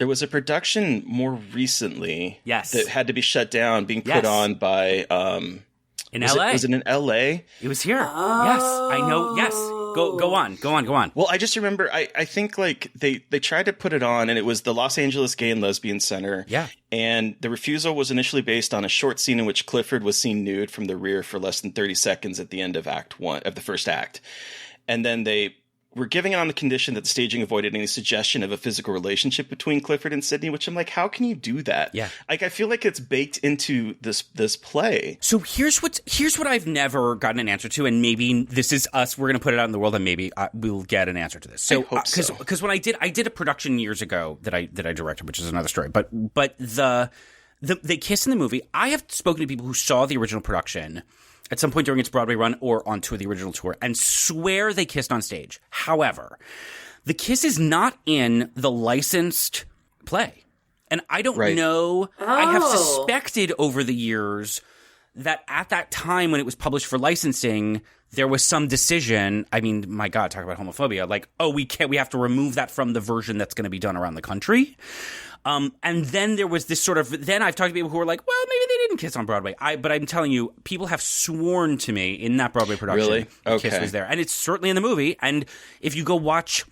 Speaker 5: a production more recently that had to be shut down, being put on by
Speaker 7: in LA.
Speaker 5: Was it in LA?
Speaker 7: It was here. Yes, I know. Yes, go on.
Speaker 5: Well, I just remember I think like they tried to put it on, and it was the Los Angeles Gay and Lesbian Center. Yeah, and the refusal was initially based on a short scene in which Clifford was seen nude from the rear for less than 30 seconds at the end of Act 1 of the first act, and then they were giving it on the condition that the staging avoided any suggestion of a physical relationship between Clifford and Sidney, which I'm like, how can you do that? Yeah. Like, I feel like it's baked into this play.
Speaker 7: So here's what I've never gotten an answer to, and maybe this is us, we're going to put it out in the world, and maybe we'll get an answer to this. So, because when I did a production years ago that I directed, which is another story, but they kiss in the movie. I have spoken to people who saw the original production at some point during its Broadway run or on tour, the original tour, and swear they kissed on stage. However, the kiss is not in the licensed play. And I don't know. I have suspected over the years that at that time when it was published for licensing, there was some decision. I mean, my God, talk about homophobia. Like, we have to remove that from the version that's going to be done around the country. And then there was this sort of, then I've talked to people who were like, well, maybe they didn't kiss on Broadway. But I'm telling you, people have sworn to me in that Broadway production, the kiss was there. And it's certainly in the movie. And if you go watch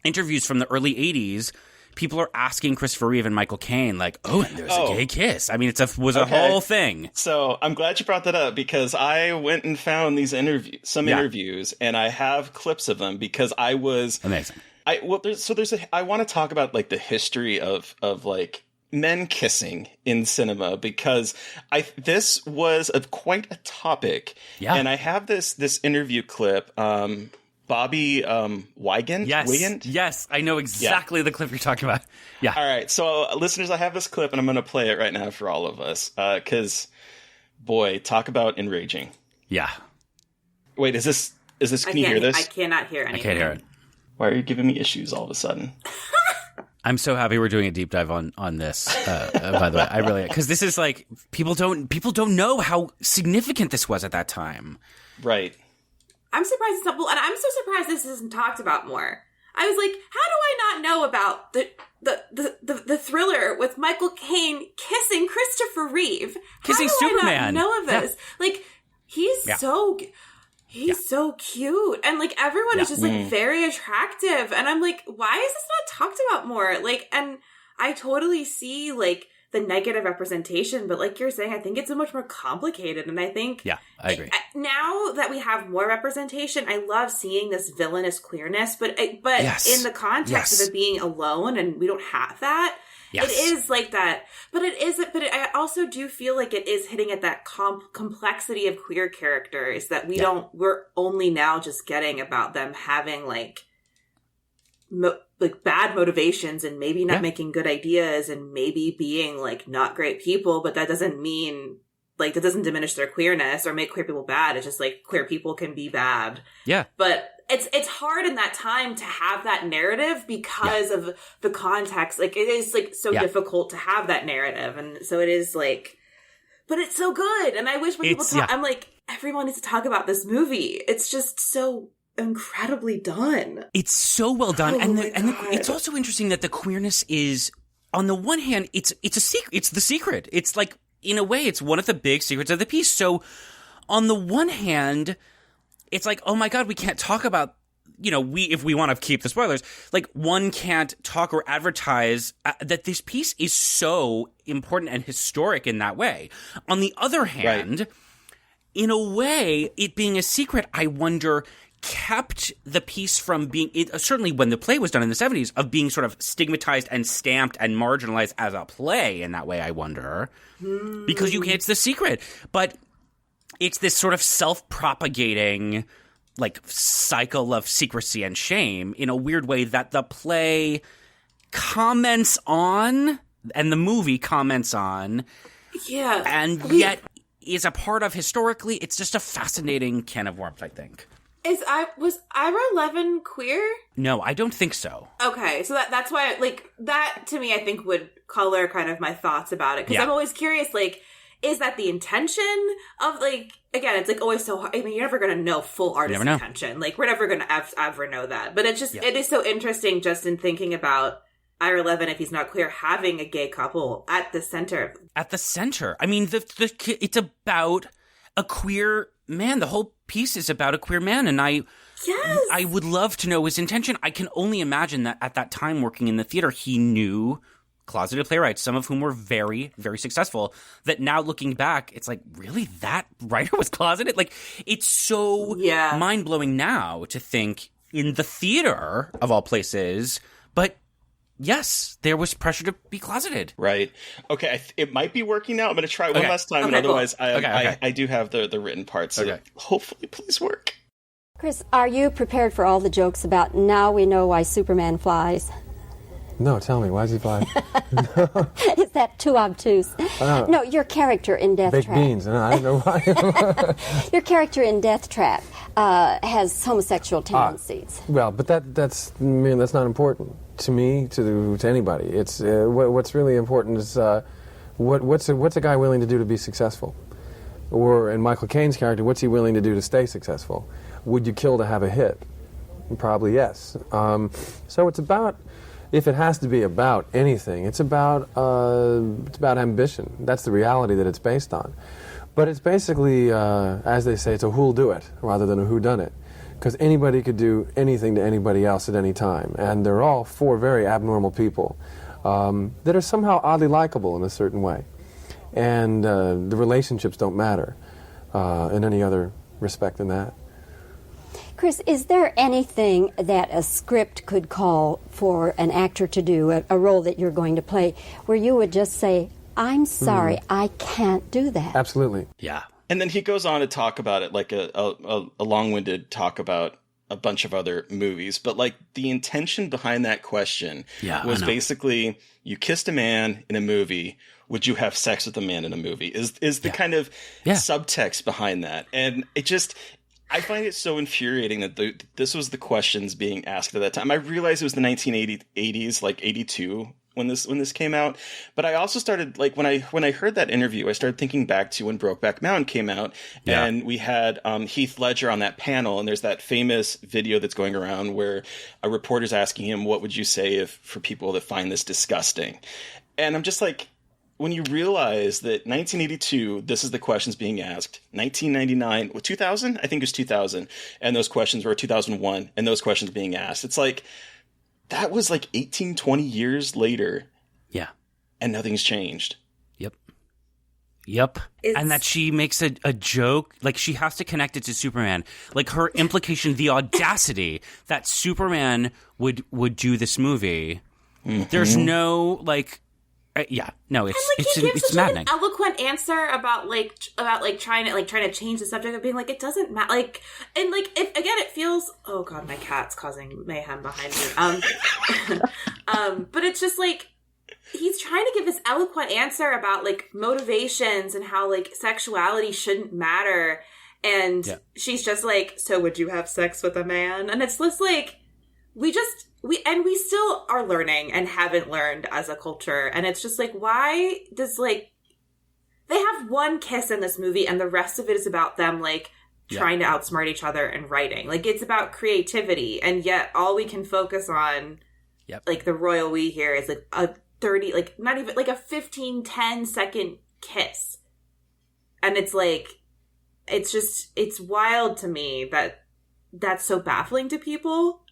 Speaker 7: interviews from the early 80s, people are asking Christopher Reeve and Michael Caine, like, and there's a gay kiss. I mean, it was a whole thing.
Speaker 5: So I'm glad you brought that up, because I went and found these interviews, and I have clips of them, because I was...
Speaker 7: Amazing.
Speaker 5: I want to talk about like the history of like men kissing in cinema, because this was quite a topic. Yeah. And I have this interview clip. Bobby Wygant?
Speaker 7: Yes, I know exactly the clip you're talking about. Yeah.
Speaker 5: All right, so listeners, I have this clip, and I'm going to play it right now for all of us, because, boy, talk about enraging.
Speaker 7: Yeah.
Speaker 5: Wait, can you hear this?
Speaker 6: I cannot hear anything.
Speaker 7: I can't hear it.
Speaker 5: Why are you giving me issues all of a sudden?
Speaker 7: I'm so happy we're doing a deep dive on this. By the way, I really, because this is like people don't know how significant this was at that time.
Speaker 5: Right.
Speaker 6: I'm surprised it's not, and I'm so surprised this isn't talked about more. I was like, how do I not know about the thriller with Michael Caine kissing Christopher Reeve?
Speaker 7: Kissing Superman.
Speaker 6: I not know of this? Yeah. Like, he's so cute, and like everyone is just like very attractive, and I'm like, why is this not talked about more? Like, and I totally see like the negative representation, but like you're saying, I think it's so much more complicated, and I think
Speaker 7: I agree.
Speaker 6: Now that we have more representation, I love seeing this villainous queerness, but in the context of it being alone, and we don't have that. Yes. It is like that, but I also do feel like it is hitting at that complexity of queer characters that we're only now just getting about them having like bad motivations and maybe not making good ideas and maybe being like not great people, but that doesn't mean like that doesn't diminish their queerness or make queer people bad. It's just like queer people can be bad. Yeah. But it's hard in that time to have that narrative because of the context. Like it is like so difficult to have that narrative. And so it is like, but it's so good. And I wish when people talk, I'm like, everyone needs to talk about this movie. It's just so incredibly done.
Speaker 7: It's so well done. It's also interesting that the queerness is, on the one hand, it's a secret. It's the secret. It's like, in a way, it's one of the big secrets of the piece. So on the one hand, it's like, oh my God, we can't talk about, if we want to keep the spoilers, like one can't talk or advertise that this piece is so important and historic in that way. On the other hand, in a way, it being a secret, I wonder, kept the piece from being, certainly when the play was done in the 70s, of being sort of stigmatized and stamped and marginalized as a play in that way, I wonder. Because it's the secret. But it's this sort of self-propagating like cycle of secrecy and shame in a weird way that the play comments on and the movie comments on. Yeah. And yet is a part of historically. It's just a fascinating can of worms, I think.
Speaker 6: Was Ira Levin queer?
Speaker 7: No, I don't think so.
Speaker 6: Okay, so that's why, like, that to me, I think would color kind of my thoughts about it. Because I'm always curious, like, is that the intention of, like, again, it's like always so hard. I mean, you're never going to know full artist intention. Like, we're never going to ever know that. But it's just, it is so interesting just in thinking about Ira Levin, if he's not queer, having a gay couple at the center.
Speaker 7: At the center. I mean, it's about a queer man. The whole piece is about a queer man, and I would love to know his intention. I can only imagine that at that time working in the theater, he knew closeted playwrights, some of whom were very, very successful, that now looking back, it's like, really, that writer was closeted? Like, it's so mind-blowing now to think in the theater, of all places, but yes, there was pressure to be closeted.
Speaker 5: Right. Okay, it might be working now. I'm going to try one last time, and otherwise I do have the written part, so hopefully please work.
Speaker 8: Chris, are you prepared for all the jokes about now we know why Superman flies?
Speaker 9: No, tell me, why does he fly?
Speaker 8: Is that too obtuse? No, your character in Deathtrap.
Speaker 9: Baked beans, I don't know why.
Speaker 8: Your character in Deathtrap has homosexual tendencies.
Speaker 9: Well, but that's not important to me, to anybody. It's what's really important is what's a guy willing to do to be successful? Or in Michael Caine's character, what's he willing to do to stay successful? Would you kill to have a hit? Probably yes. So it's about, if it has to be about anything, it's about ambition. That's the reality that it's based on. But it's basically, as they say, it's a who'll do it rather than a whodunit. Because anybody could do anything to anybody else at any time. And they're all four very abnormal people that are somehow oddly likable in a certain way. And the relationships don't matter in any other respect than that.
Speaker 8: Chris, is there anything that a script could call for an actor to do, a role that you're going to play, where you would just say, I'm sorry, I can't do that?
Speaker 9: Absolutely.
Speaker 7: Yeah.
Speaker 5: And then he goes on to talk about it, like a long-winded talk about a bunch of other movies. But like the intention behind that question was basically, you kissed a man in a movie, would you have sex with a man in a movie? Is the kind of subtext behind that. And it just, I find it so infuriating that this was the questions being asked at that time. I realized it was the 1980s, like 82 when this came out. But I also started, like, when I heard that interview, I started thinking back to when Brokeback Mountain came out, and we had Heath Ledger on that panel, and there's that famous video that's going around where a reporter's asking him, what would you say for people that find this disgusting? And I'm just like, when you realize that 1982, this is the questions being asked, 1999, 2000? I think it was 2000, and those questions were 2001, and those questions being asked. It's like, that was like 18, 20 years later.
Speaker 7: Yeah.
Speaker 5: And nothing's changed.
Speaker 7: Yep. And that she makes a joke, like she has to connect it to Superman. Like her implication, the audacity that Superman would do this movie. Mm-hmm. There's no, like... no, it's maddening.
Speaker 6: An eloquent answer about trying to change the subject of being like, it doesn't matter, like, and like, it feels, oh god, my cat's causing mayhem behind me. But it's just like, he's trying to give this eloquent answer about like motivations and how like sexuality shouldn't matter, and she's just like, so would you have sex with a man? And it's just like, we still are learning and haven't learned as a culture. And it's just like, why does, like, they have one kiss in this movie and the rest of it is about them, like, trying to outsmart each other and writing. Like, it's about creativity. And yet all we can focus on, like, the royal we here is, like, a 30, like, not even, like, a 15, 10-second kiss. And it's, like, it's just, it's wild to me that that's so baffling to people.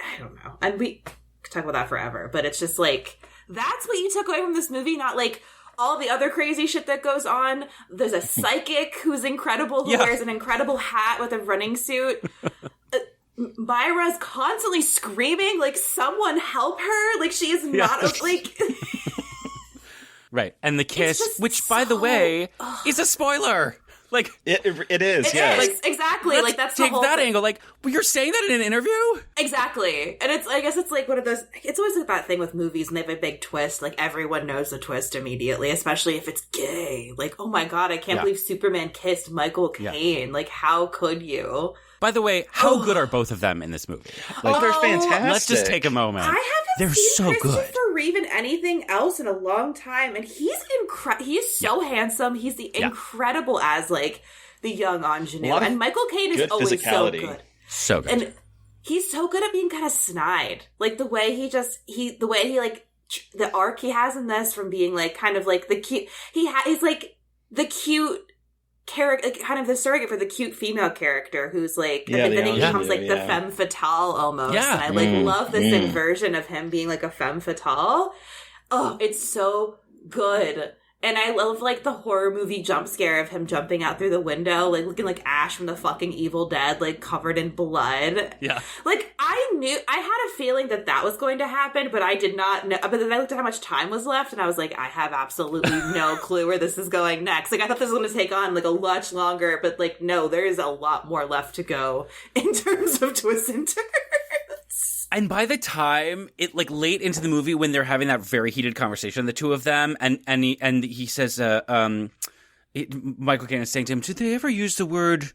Speaker 6: I don't know. And we could talk about that forever, but it's just like, that's what you took away from this movie, not like all the other crazy shit that goes on. There's a psychic who's incredible, who wears an incredible hat with a running suit. Myra's constantly screaming, like, someone help her. Like, she is not, like...
Speaker 7: Right. And the kiss, which, by the way, is a spoiler. Like
Speaker 5: it is, yes.
Speaker 6: Like, exactly. Like, that's the
Speaker 7: take
Speaker 6: whole
Speaker 7: that
Speaker 6: thing.
Speaker 7: angle. Like, well, you're saying that in an interview?
Speaker 6: Exactly. And it's, I guess it's like one of those, it's always like that thing with movies and they have a big twist. Like, everyone knows the twist immediately, especially if it's gay. Like, oh my god, I can't believe Superman kissed Michael Caine. Yeah. Like, how could you?
Speaker 7: By the way, how good are both of them in this movie?
Speaker 5: Like, they're fantastic.
Speaker 7: Let's just take a moment.
Speaker 6: I haven't seen
Speaker 7: so
Speaker 6: Christopher Reeve in anything else in a long time, and he's he is so handsome. He's the incredible as, like, the young ingenue. And Michael Caine is always so good.
Speaker 7: So good.
Speaker 6: And he's so good at being kind of snide. Like, the way like, the arc he has in this from being, like, kind of, like, the cute... He's, like, the cute... character, like, kind of the surrogate for the cute female character who's like, and then he becomes like the femme fatale almost. And I like love this inversion of him being like a femme fatale. Oh, it's so good. And I love, like, the horror movie jump scare of him jumping out through the window, like, looking like Ash from the fucking Evil Dead, like, covered in blood.
Speaker 7: Yeah.
Speaker 6: Like, I had a feeling that was going to happen, but I did not know. But then I looked at how much time was left, and I was like, I have absolutely no clue where this is going next. Like, I thought this was going to take on, like, a much longer, but, like, no, there is a lot more left to go in terms of twists and turns.
Speaker 7: And by the time like late into the movie, when they're having that very heated conversation, the two of them, and he says, Michael Caine is saying to him, "Did they ever use the word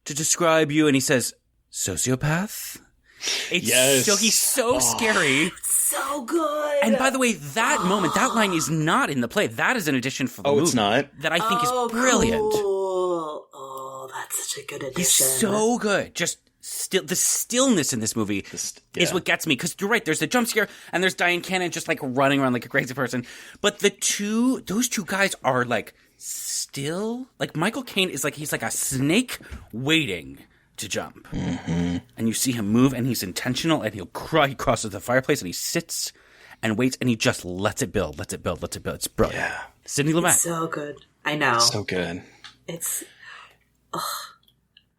Speaker 7: to describe you?" And he says, "Sociopath." He's so scary,
Speaker 6: so good.
Speaker 7: And by the way, that moment, that line is not in the play. That is an addition for the movie.
Speaker 5: It's not.
Speaker 7: That I think is brilliant.
Speaker 6: Cool. Oh, that's such a good addition.
Speaker 7: He's so good. Just. The stillness in this movie is what gets me, because you're right, there's the jump scare and there's Diane Cannon just like running around like a crazy person, but those two guys are like still. Like, Michael Caine is like, he's like a snake waiting to jump, and you see him move and he's intentional, and he crosses the fireplace and he sits and waits and he just lets it build. It's brilliant. Sidney Lumet.
Speaker 6: It's so good. I know.
Speaker 5: So good.
Speaker 6: It's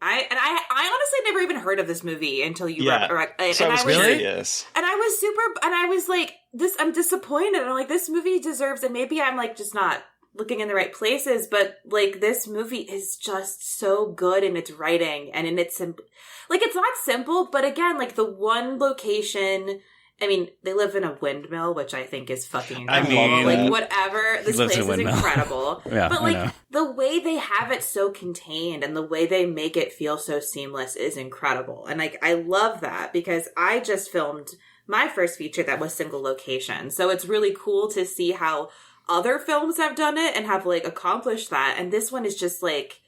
Speaker 6: I honestly never even heard of this movie until you
Speaker 5: so I was curious.
Speaker 6: And I was like, I'm disappointed. And I'm like, this movie deserves, and maybe I'm like just not looking in the right places, but like this movie is just so good in its writing and in its like, it's not simple, but again, like the one location, I mean, they live in a windmill, which I think is fucking incredible. I mean, like, whatever. This place is incredible.
Speaker 7: Yeah,
Speaker 6: but, like, the way they have it so contained and the way they make it feel so seamless is incredible. And, like, I love that because I just filmed my first feature that was single location. So it's really cool to see how other films have done it and have, like, accomplished that. And this one is just, like,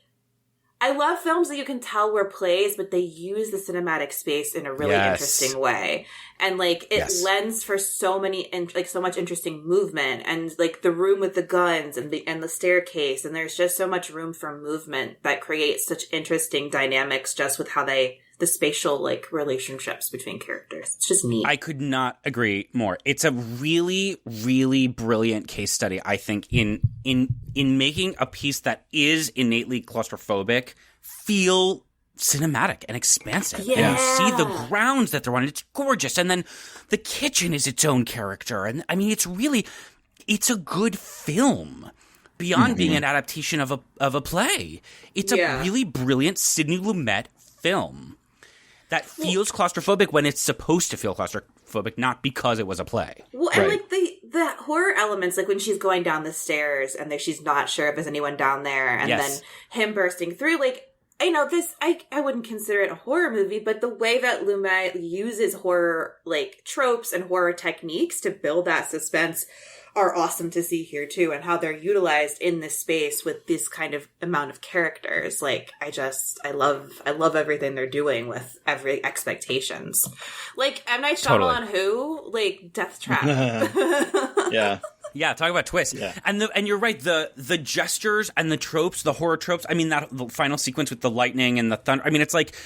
Speaker 6: I love films that you can tell were plays, but they use the cinematic space in a really interesting way. And, like, it lends for so many, so much interesting movement. And, like, the room with the guns and the staircase. And there's just so much room for movement that creates such interesting dynamics just with how the spatial, like, relationships between characters. It's just neat.
Speaker 7: I could not agree more. It's a really, really brilliant case study, I think, in making a piece that is innately claustrophobic feel cinematic and expansive.
Speaker 6: Yeah.
Speaker 7: And you see the grounds that they're on. It's gorgeous. And then the kitchen is its own character. And I mean, it's a good film. Beyond being an adaptation of a play. It's a really brilliant Sidney Lumet film that feels claustrophobic when it's supposed to feel claustrophobic, not because it was a play.
Speaker 6: Well, and like the horror elements, like when she's going down the stairs and she's not sure if there's anyone down there, and then him bursting through, like, I know this, I wouldn't consider it a horror movie, but the way that Lumet uses horror, like, tropes and horror techniques to build that suspense are awesome to see here too, and how they're utilized in this space with this kind of amount of characters. Like, I love everything they're doing with every expectations. Like, M. Night Shyamalan, who? Like, Deathtrap.
Speaker 7: Yeah, talk about twists. Yeah. And you're right, the gestures and the tropes, the horror tropes, I mean, the final sequence with the lightning and the thunder, I mean, it's like,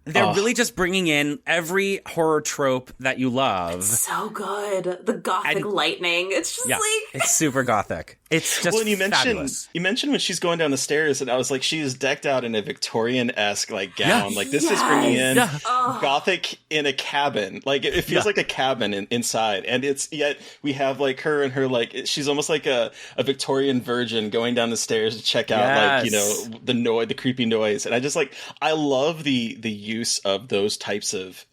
Speaker 7: they're really just bringing in every horror trope that you love.
Speaker 6: It's so good. The gothic lightning. It's just like...
Speaker 7: it's super gothic. It's just fabulous.
Speaker 5: You mentioned when she's going down the stairs, and I was like, she is decked out in a Victorian-esque, like, gown. Yeah. Like, this is bringing in gothic in a cabin. Like, it feels like a cabin inside. And yet we have, like, her and her, like, she's almost like a Victorian virgin going down the stairs to check out, like, you know, the creepy noise. And I just, like, I love the use of those types of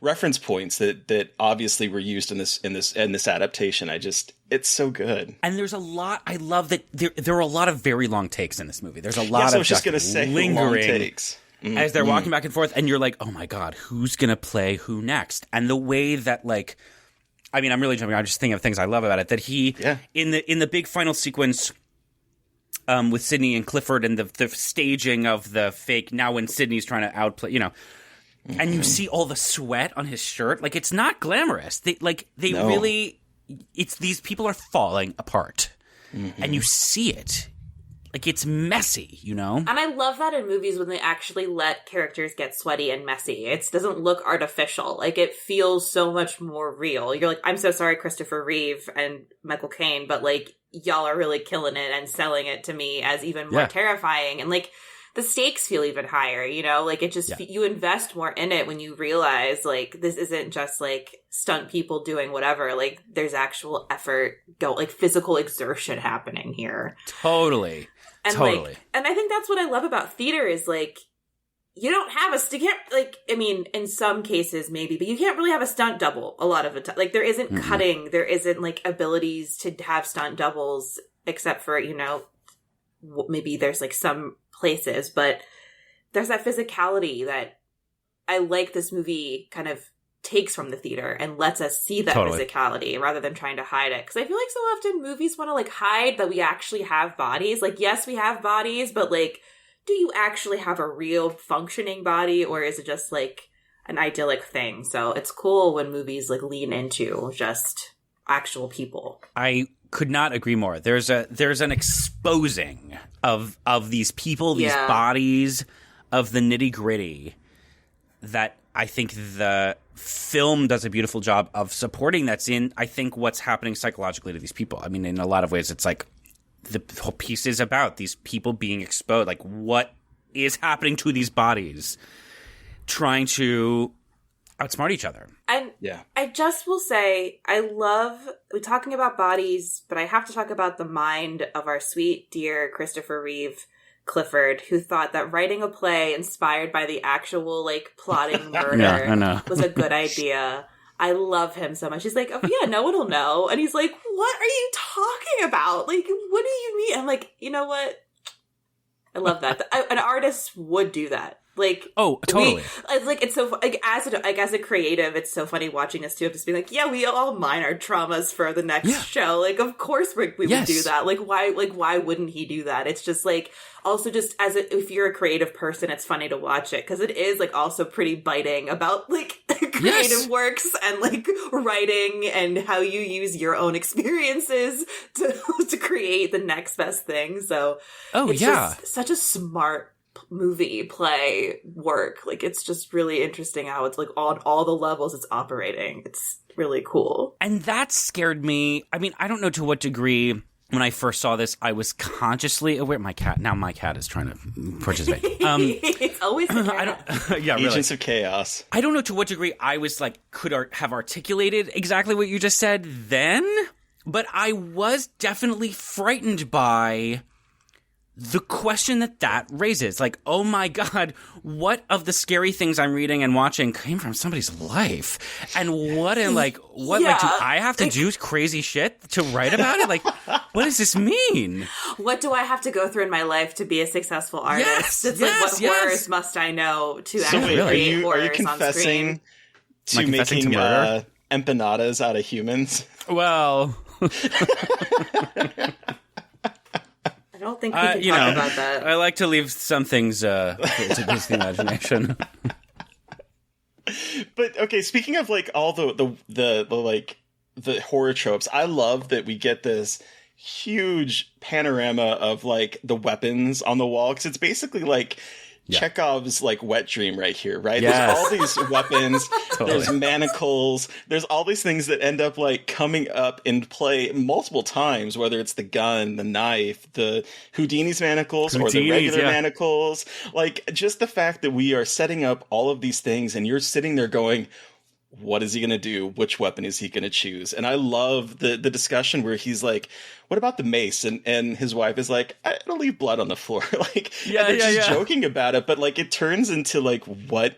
Speaker 5: reference points that obviously were used in this adaptation. It's so good.
Speaker 7: And there's a lot. I love that there are a lot of very long takes in this movie. There's a lot of
Speaker 5: I was just gonna say
Speaker 7: lingering
Speaker 5: long takes
Speaker 7: as they're walking back and forth, and you're like, oh my god, who's gonna play who next? And the way that, like, I mean, I'm really jumping. I'm just thinking of things I love about it. That he in the big final sequence. With Sydney and Clifford and the staging of the fake, now when Sydney's trying to outplay, you know, and you see all the sweat on his shirt, like, it's not glamorous. Really, it's these people are falling apart, and you see it. Like, it's messy, you know?
Speaker 6: And I love that in movies when they actually let characters get sweaty and messy. It doesn't look artificial. Like, it feels so much more real. You're like, I'm so sorry, Christopher Reeve and Michael Caine, but, like, y'all are really killing it and selling it to me as even more terrifying. And, like, the stakes feel even higher, you know? Like, it just, you invest more in it when you realize, like, this isn't just, like, stunt people doing whatever. Like, there's actual effort, like, physical exertion happening here.
Speaker 7: Totally.
Speaker 6: And like, and I think that's what I love about theater is, like, you don't have you can't, like, I mean, in some cases maybe, but you can't really have a stunt double a lot of the time. Like, there isn't cutting, there isn't, like, abilities to have stunt doubles, except for, you know, maybe there's, like, some places, but there's that physicality that I like this movie kind of takes from the theater and lets us see that physicality rather than trying to hide it. Because I feel like so often movies want to, like, hide that we actually have bodies. Like, yes, we have bodies, but, like, do you actually have a real functioning body, or is it just, like, an idyllic thing? So it's cool when movies, like, lean into just actual people.
Speaker 7: I could not agree more. There's an exposing of these people, these bodies, of the nitty-gritty that I think the film does a beautiful job of supporting. That's in, I think, what's happening psychologically to these people. I mean, in a lot of ways, it's like the whole piece is about these people being exposed. Like, what is happening to these bodies trying to outsmart each other.
Speaker 6: And I just will say, we're talking about bodies, but I have to talk about the mind of our sweet, dear Christopher Reeve Clifford, who thought that writing a play inspired by the actual, like, plotting murder was a good idea. I love him so much. He's like, oh, yeah, no one will know. And he's like, what are you talking about? Like, what do you mean? I'm like, you know what? I love that. An artist would do that. Like,
Speaker 7: oh, totally.
Speaker 6: It's so like as a creative, it's so funny watching us too. Just being like, yeah, we all mine our traumas for the next show. Like, of course we would do that. Like, why wouldn't he do that? It's just like, also just if you're a creative person, it's funny to watch it because it is like also pretty biting about like creative works and like writing and how you use your own experiences to create the next best thing. So, it's just such a smart play work. Like, it's just really interesting how it's like on all the levels it's operating. It's really cool.
Speaker 7: And that scared me. I mean, I don't know to what degree when I first saw this, I was consciously aware. My cat is trying to participate.
Speaker 6: It's always the cat.
Speaker 7: Yeah, really.
Speaker 5: Agents of Chaos.
Speaker 7: I don't know to what degree I was like, could have articulated exactly what you just said then, but I was definitely frightened by the question that raises. Like, oh my God, what of the scary things I'm reading and watching came from somebody's life? And do I have to do crazy shit to write about it? Like, what does this mean?
Speaker 6: What do I have to go through in my life to be a successful artist? What horrors must I know to actually create horrors on screen?
Speaker 5: Are you confessing to making empanadas out of humans?
Speaker 7: Well...
Speaker 6: I don't think we can talk about that.
Speaker 7: I like to leave some things to the imagination.
Speaker 5: But okay, speaking of like all the horror tropes, I love that we get this huge panorama of like the weapons on the wall, because it's basically like Chekhov's like wet dream right here, right?
Speaker 7: Yes.
Speaker 5: There's all these weapons,
Speaker 7: Totally.
Speaker 5: There's manacles, there's all these things that end up like coming up in play multiple times, whether it's the gun, the knife, the Houdini's manacles, or the regular manacles. Like, just the fact that we are setting up all of these things and you're sitting there going, what is he going to do? Which weapon is he going to choose? And I love the discussion where he's like, what about the mace? And his wife is like, it'll leave blood on the floor. Like, they're just joking about it. But like, it turns into like one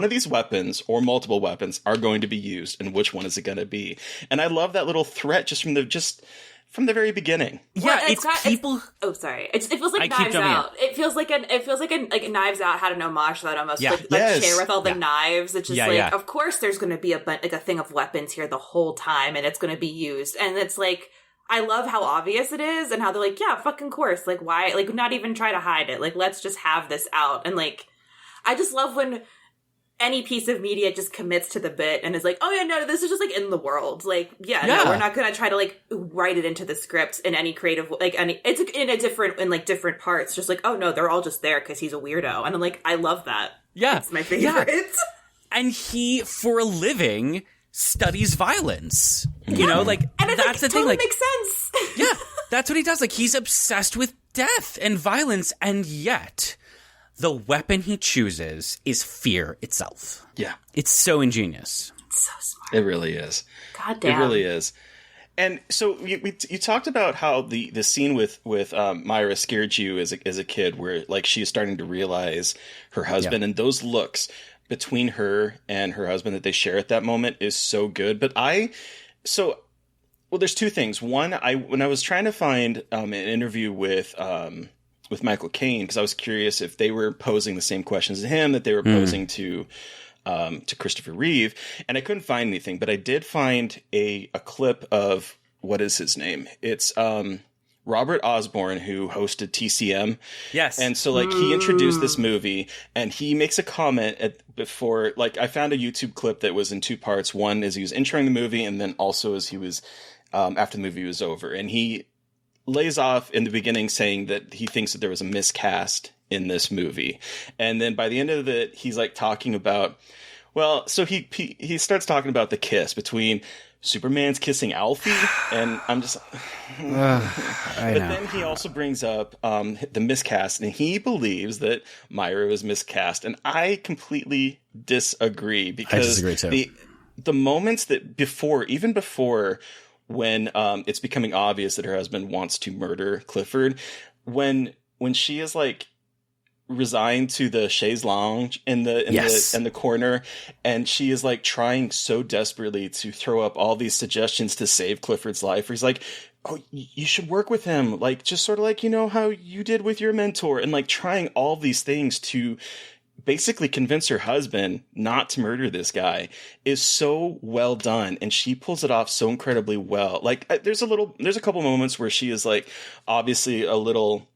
Speaker 5: of these weapons or multiple weapons are going to be used, and which one is it going to be? And I love that little threat from the very beginning.
Speaker 7: Yeah, it's people.
Speaker 6: Sorry. It feels like Knives Out. It feels like a Knives Out had an homage to that almost. Yeah. Like chair with all the knives. It's just of course there's going to be a thing of weapons here the whole time, and it's going to be used. And it's like, I love how obvious it is, and how they're like, yeah, fucking course. Like, why? Like, not even try to hide it. Like, let's just have this out. And like, I just love when any piece of media just commits to the bit and is like, oh yeah, no, this is just like in the world. Like, no, we're not going to try to like write it into the script in any creative, like it's in different parts. Just like, oh no, they're all just there because he's a weirdo. And I'm like, I love that.
Speaker 7: Yeah.
Speaker 6: It's my favorite. Yeah.
Speaker 7: And he, for a living, studies violence. You know, like, and that's the thing. Like,
Speaker 6: makes sense.
Speaker 7: Yeah. That's what he does. Like, he's obsessed with death and violence, and yet the weapon he chooses is fear itself.
Speaker 5: Yeah.
Speaker 7: It's so ingenious.
Speaker 6: It's so smart.
Speaker 5: It really is.
Speaker 6: God damn.
Speaker 5: It really is. And so you talked about how the scene with Myra scared you as a kid, where like she's starting to realize her husband, and those looks between her and her husband that they share at that moment is so good. But there's two things. One, when I was trying to find an interview with Michael Caine, because I was curious if they were posing the same questions to him that they were posing to Christopher Reeve, and I couldn't find anything, but I did find a clip of, what is his name? It's Robert Osborne, who hosted TCM.
Speaker 7: Yes.
Speaker 5: And so like he introduced this movie, and he makes a comment before, like, I found a YouTube clip that was in two parts. One is he was introing the movie, and then also as he was after the movie was over, and he lays off in the beginning saying that he thinks that there was a miscast in this movie. And then by the end of it, he's like talking about, Well, so he starts talking about the kiss between Superman's kissing Alfie, and I'm just. Then he also brings up the miscast, and he believes that Myra was miscast, and I completely disagree because
Speaker 7: I disagree too.
Speaker 5: The moments that even before when it's becoming obvious that her husband wants to murder Clifford, when she is like resigned to the chaise lounge in the corner, and she is like trying so desperately to throw up all these suggestions to save Clifford's life, where he's like, oh, you should work with him, like just sort of like, you know, how you did with your mentor, and like trying all these things to basically convince her husband not to murder this guy is so well done, and she pulls it off so incredibly well. Like there's a couple moments where she is like obviously a little,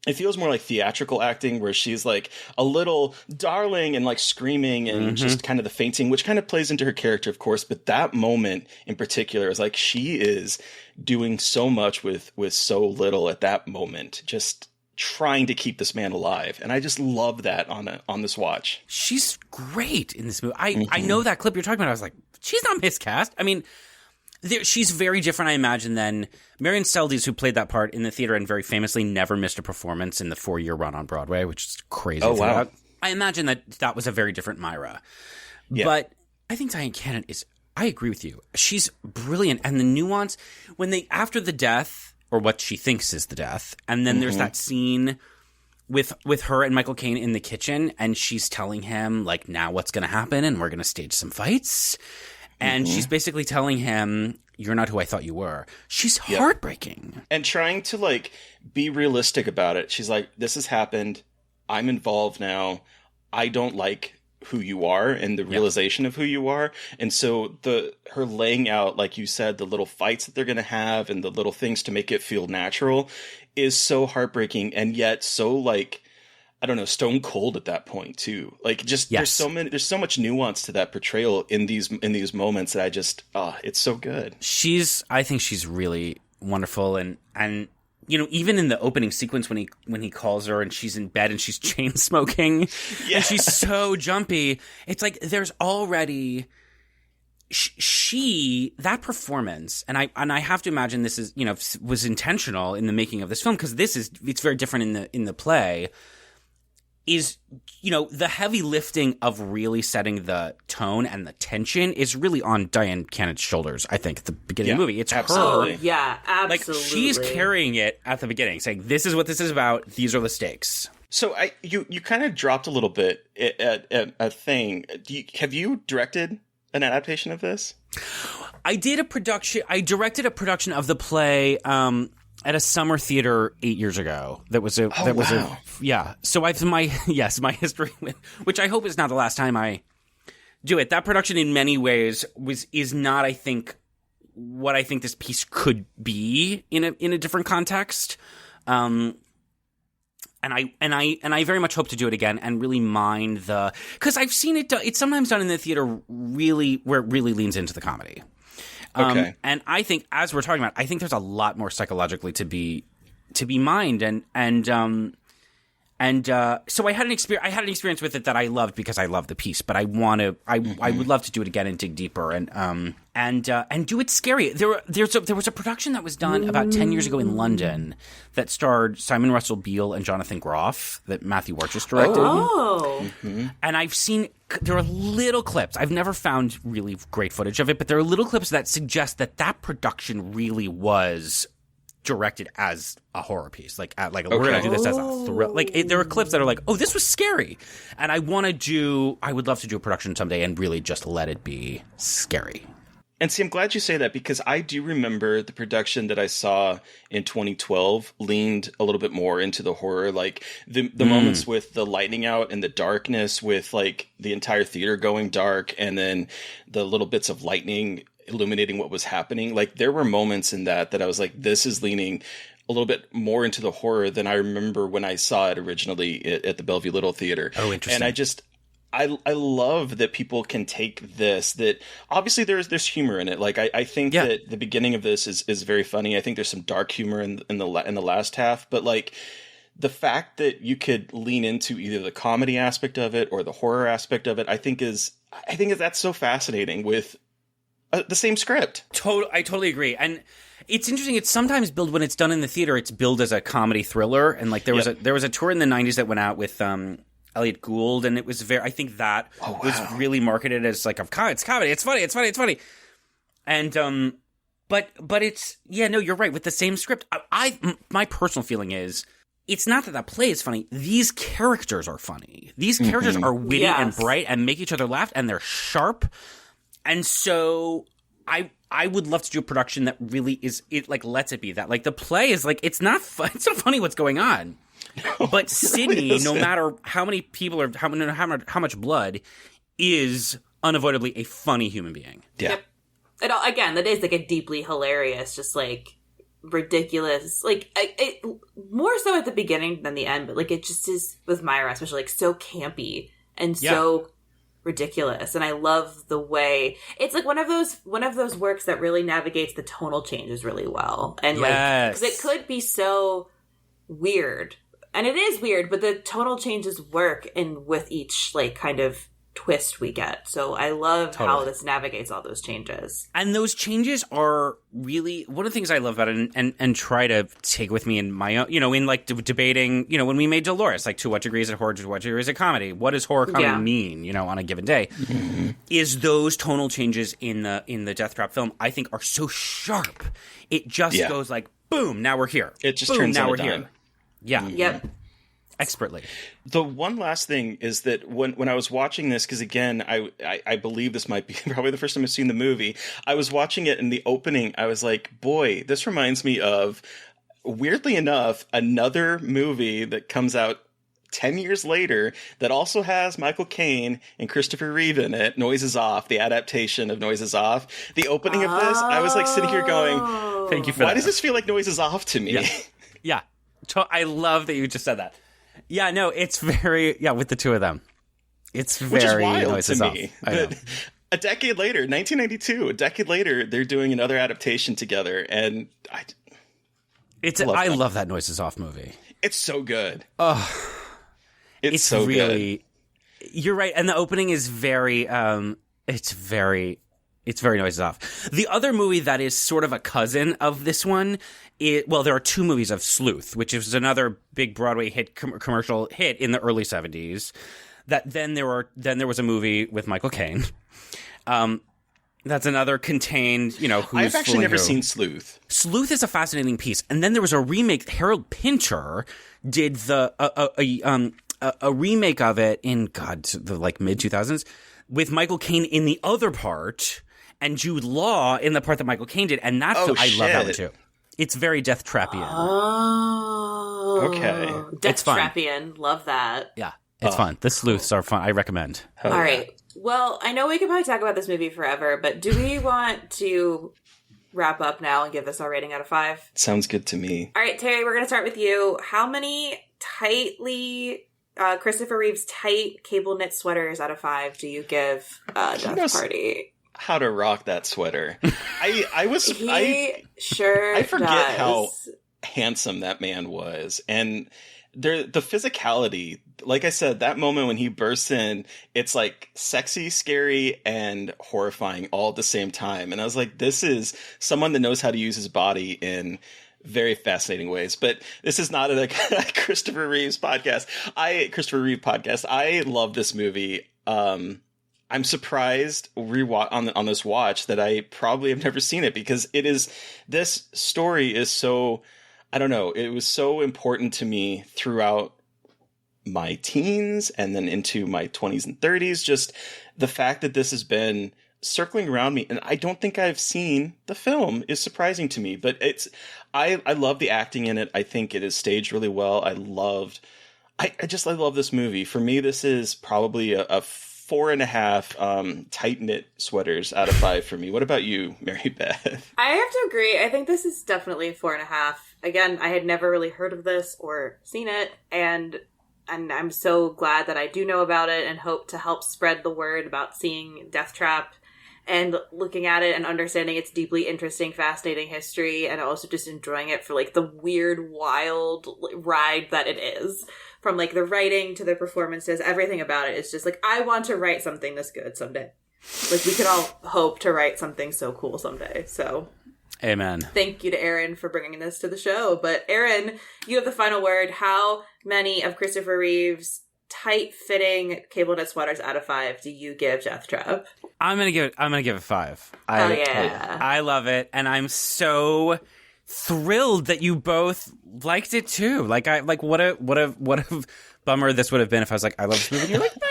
Speaker 5: it feels more like theatrical acting, where she's like a little darling and like screaming and just kind of the fainting, which kind of plays into her character, of course. But that moment in particular is like she is doing so much with so little at that moment, just trying to keep this man alive. And I just love that on this watch.
Speaker 7: She's great in this movie. I know that clip you're talking about. I was like, she's not miscast. I mean, she's very different, I imagine, than Marion Seldes, who played that part in the theater and very famously never missed a performance in the 4-year run on Broadway, which is crazy.
Speaker 5: Oh, wow.
Speaker 7: I imagine that was a very different Myra.
Speaker 5: Yeah.
Speaker 7: But I think Diane Cannon I agree with you. She's brilliant. And the nuance, after the death, or what she thinks is the death, and then there's that scene with her and Michael Caine in the kitchen, and she's telling him, like, now what's going to happen, and we're going to stage some fights. And she's basically telling him, you're not who I thought you were. She's heartbreaking.
Speaker 5: And trying to, like, be realistic about it. She's like, this has happened. I'm involved now. I don't like who you are and the realization of who you are. And so her laying out, like you said, the little fights that they're going to have and the little things to make it feel natural is so heartbreaking, and yet so, like, I don't know, stone cold at that point too. Like, just there's so much nuance to that portrayal in these moments that I just it's so good.
Speaker 7: I think she's really wonderful, and you know, even in the opening sequence when he calls her and she's in bed and she's chain smoking and she's so jumpy, it's like there's already that performance, and I have to imagine this is, you know, was intentional in the making of this film, because it's very different in the play. Is, you know, the heavy lifting of really setting the tone and the tension is really on Diane Cannon's shoulders, I think, at the beginning of the movie. It's
Speaker 5: absolutely.
Speaker 7: her.
Speaker 6: Yeah, absolutely.
Speaker 7: Like, she's carrying it at the beginning, saying, this is what this is about, these are the stakes.
Speaker 5: So you kind of dropped a little bit at a thing. Have you directed an adaptation of this?
Speaker 7: I directed a production of the play, at a summer theater 8 years ago. So I've my history with, which I hope is not the last time I do it. That production in many ways is not, I think, what I think this piece could be in a different context. And I very much hope to do it again and really mind because I've seen it it's sometimes done in the theater really where it really leans into the comedy.
Speaker 5: Okay.
Speaker 7: And I think, as we're talking about, I think there's a lot more psychologically to be mined, and so I had an experience with it that I loved because I love the piece, but I would love to do it again and dig deeper and do it scary. There was a production that was done about 10 years ago in London that starred Simon Russell Beale and Jonathan Groff that Matthew Warchus directed. And I've seen, there are little clips. I've never found really great footage of it, but there are little clips that suggest that production really was directed as a horror piece. Like we're going to do this as a thrill. Like, there are clips that are like, oh, this was scary. And I would love to do a production someday and really just let it be scary.
Speaker 5: And see, I'm glad you say that, because I do remember the production that I saw in 2012 leaned a little bit more into the horror, like the moments with the lightning out and the darkness, with like the entire theater going dark, and then the little bits of lightning illuminating what was happening. Like, there were moments in that I was like, this is leaning a little bit more into the horror than I remember when I saw it originally at the Bellevue Little Theater.
Speaker 7: Oh, interesting.
Speaker 5: And I love that people can take this, that obviously there's humor in it. Like, I think that the beginning of this is very funny. I think there's some dark humor in the last half, but like the fact that you could lean into either the comedy aspect of it or the horror aspect of it, I think is I think that's so fascinating with the same script.
Speaker 7: I totally agree. And it's interesting. It's sometimes billed when it's done in the theater. It's billed as a comedy thriller. And like there was a tour in the 90s that went out with Elliot Gould, and it was I think that was really marketed as like it's comedy. It's funny. And but it's no, you're right with the same script. My personal feeling is it's not that play is funny. These characters are funny. These characters are witty and bright and make each other laugh, and they're sharp. And so I would love to do a production that really is like lets it be that. Like the play is like it's not funny what's going on. But Sydney, really no matter how many people are how much blood, is unavoidably a funny human being.
Speaker 5: Yeah.
Speaker 6: Yep. And again, that is like a deeply hilarious, just like ridiculous, like it more so at the beginning than the end, but like it just is with Myra, especially like so campy and so ridiculous. And I love the way it's like one of those works that really navigates the tonal changes really well, and like because it could be so weird, and it is weird, but the tonal changes work in with each like kind of twist we get. So I love how this navigates all those changes.
Speaker 7: And those changes are really one of the things I love about it and try to take with me in my own, in like debating, when we made Dolores, like to what degree is it horror, to what degree is it comedy? What does horror comedy mean, on a given day? Is those tonal changes in the Deathtrap film, I think are so sharp. It just goes like, boom, now we're here.
Speaker 5: It just
Speaker 7: boom,
Speaker 5: turns
Speaker 7: now
Speaker 5: on a
Speaker 7: we're
Speaker 5: dime.
Speaker 7: here. Yeah.
Speaker 6: Yep.
Speaker 7: Expertly.
Speaker 5: The one last thing is that when I was watching this, because again, I believe this might be probably the first time I've seen the movie, I was watching it in the opening, I was like, boy, this reminds me of, weirdly enough, another movie that comes out 10 years later that also has Michael Caine and Christopher Reeve in it, Noises Off, the adaptation of Noises Off. The opening of this, I was like sitting here going,
Speaker 7: thank you for
Speaker 5: why
Speaker 7: that.
Speaker 5: does this feel like Noises Off to me?
Speaker 7: Yeah. I love that you just said that. Yeah, no, it's very, with the two of them. It's very,
Speaker 5: which is wild
Speaker 7: Noises
Speaker 5: to me.
Speaker 7: Off.
Speaker 5: A decade later, 1992, they're doing another adaptation together, and
Speaker 7: I love that Noises Off movie.
Speaker 5: It's so good.
Speaker 7: Oh,
Speaker 5: it's so
Speaker 7: really good. You're right, and the opening is very, it's very Noises Off. The other movie that is sort of a cousin of this one, there are two movies of Sleuth, which is another big Broadway hit, commercial hit in the early 70s. Then there was a movie with Michael Caine. That's another contained, who's
Speaker 5: I've actually never seen Sleuth.
Speaker 7: Sleuth is a fascinating piece, and then there was a remake. Harold Pinter did a remake of it in the like mid 2000s with Michael Caine in the other part and Jude Law in the part that Michael Caine did, and I love that one too. It's very Deathtrapian.
Speaker 6: Oh,
Speaker 5: okay.
Speaker 6: Deathtrapian, love that.
Speaker 7: Yeah, it's fun. The Sleuths are fun. I recommend.
Speaker 6: All right. Well, I know we could probably talk about this movie forever, but do we want to wrap up now and give this our rating out of 5?
Speaker 5: Sounds good to me.
Speaker 6: All right, Terry, we're going to start with you. How many Christopher Reeve's tight cable knit sweaters out of 5 do you give Death Party?
Speaker 5: How to rock that sweater. I forget
Speaker 6: does.
Speaker 5: how handsome that man was. And the physicality, like I said, that moment when he bursts in, it's like sexy, scary, and horrifying all at the same time. And I was like, this is someone that knows how to use his body in very fascinating ways. But this is not a Christopher Reeve podcast. I love this movie. I'm surprised on this watch that I probably have never seen it, because this story is so, I don't know, it was so important to me throughout my teens and then into my 20s and 30s. Just the fact that this has been circling around me, and I don't think I've seen the film, is surprising to me. But I love the acting in it. I think it is staged really well. I love this movie. For me, this is probably a 4.5 tight knit sweaters out of 5 for me. What about you, Mary Beth?
Speaker 6: I have to agree. I think this is definitely 4.5. Again, I had never really heard of this or seen it, and I'm so glad that I do know about it and hope to help spread the word about seeing Deathtrap and looking at it and understanding its deeply interesting, fascinating history, and also just enjoying it for like the weird, wild ride that it is. from like the writing to the performances, everything about it is just like, I want to write something this good someday. Like, we could all hope to write something so cool someday. So,
Speaker 7: amen.
Speaker 6: Thank you to Aaron for bringing this to the show. But Aaron, you have the final word. How many of Christopher Reeve's tight-fitting cable knit sweaters out of 5 do you give Deathtrap?
Speaker 7: I'm gonna give it 5. I love it, and I'm so thrilled that you both liked it too. What a bummer this would have been if I was like, I love this movie, and you're like, nah.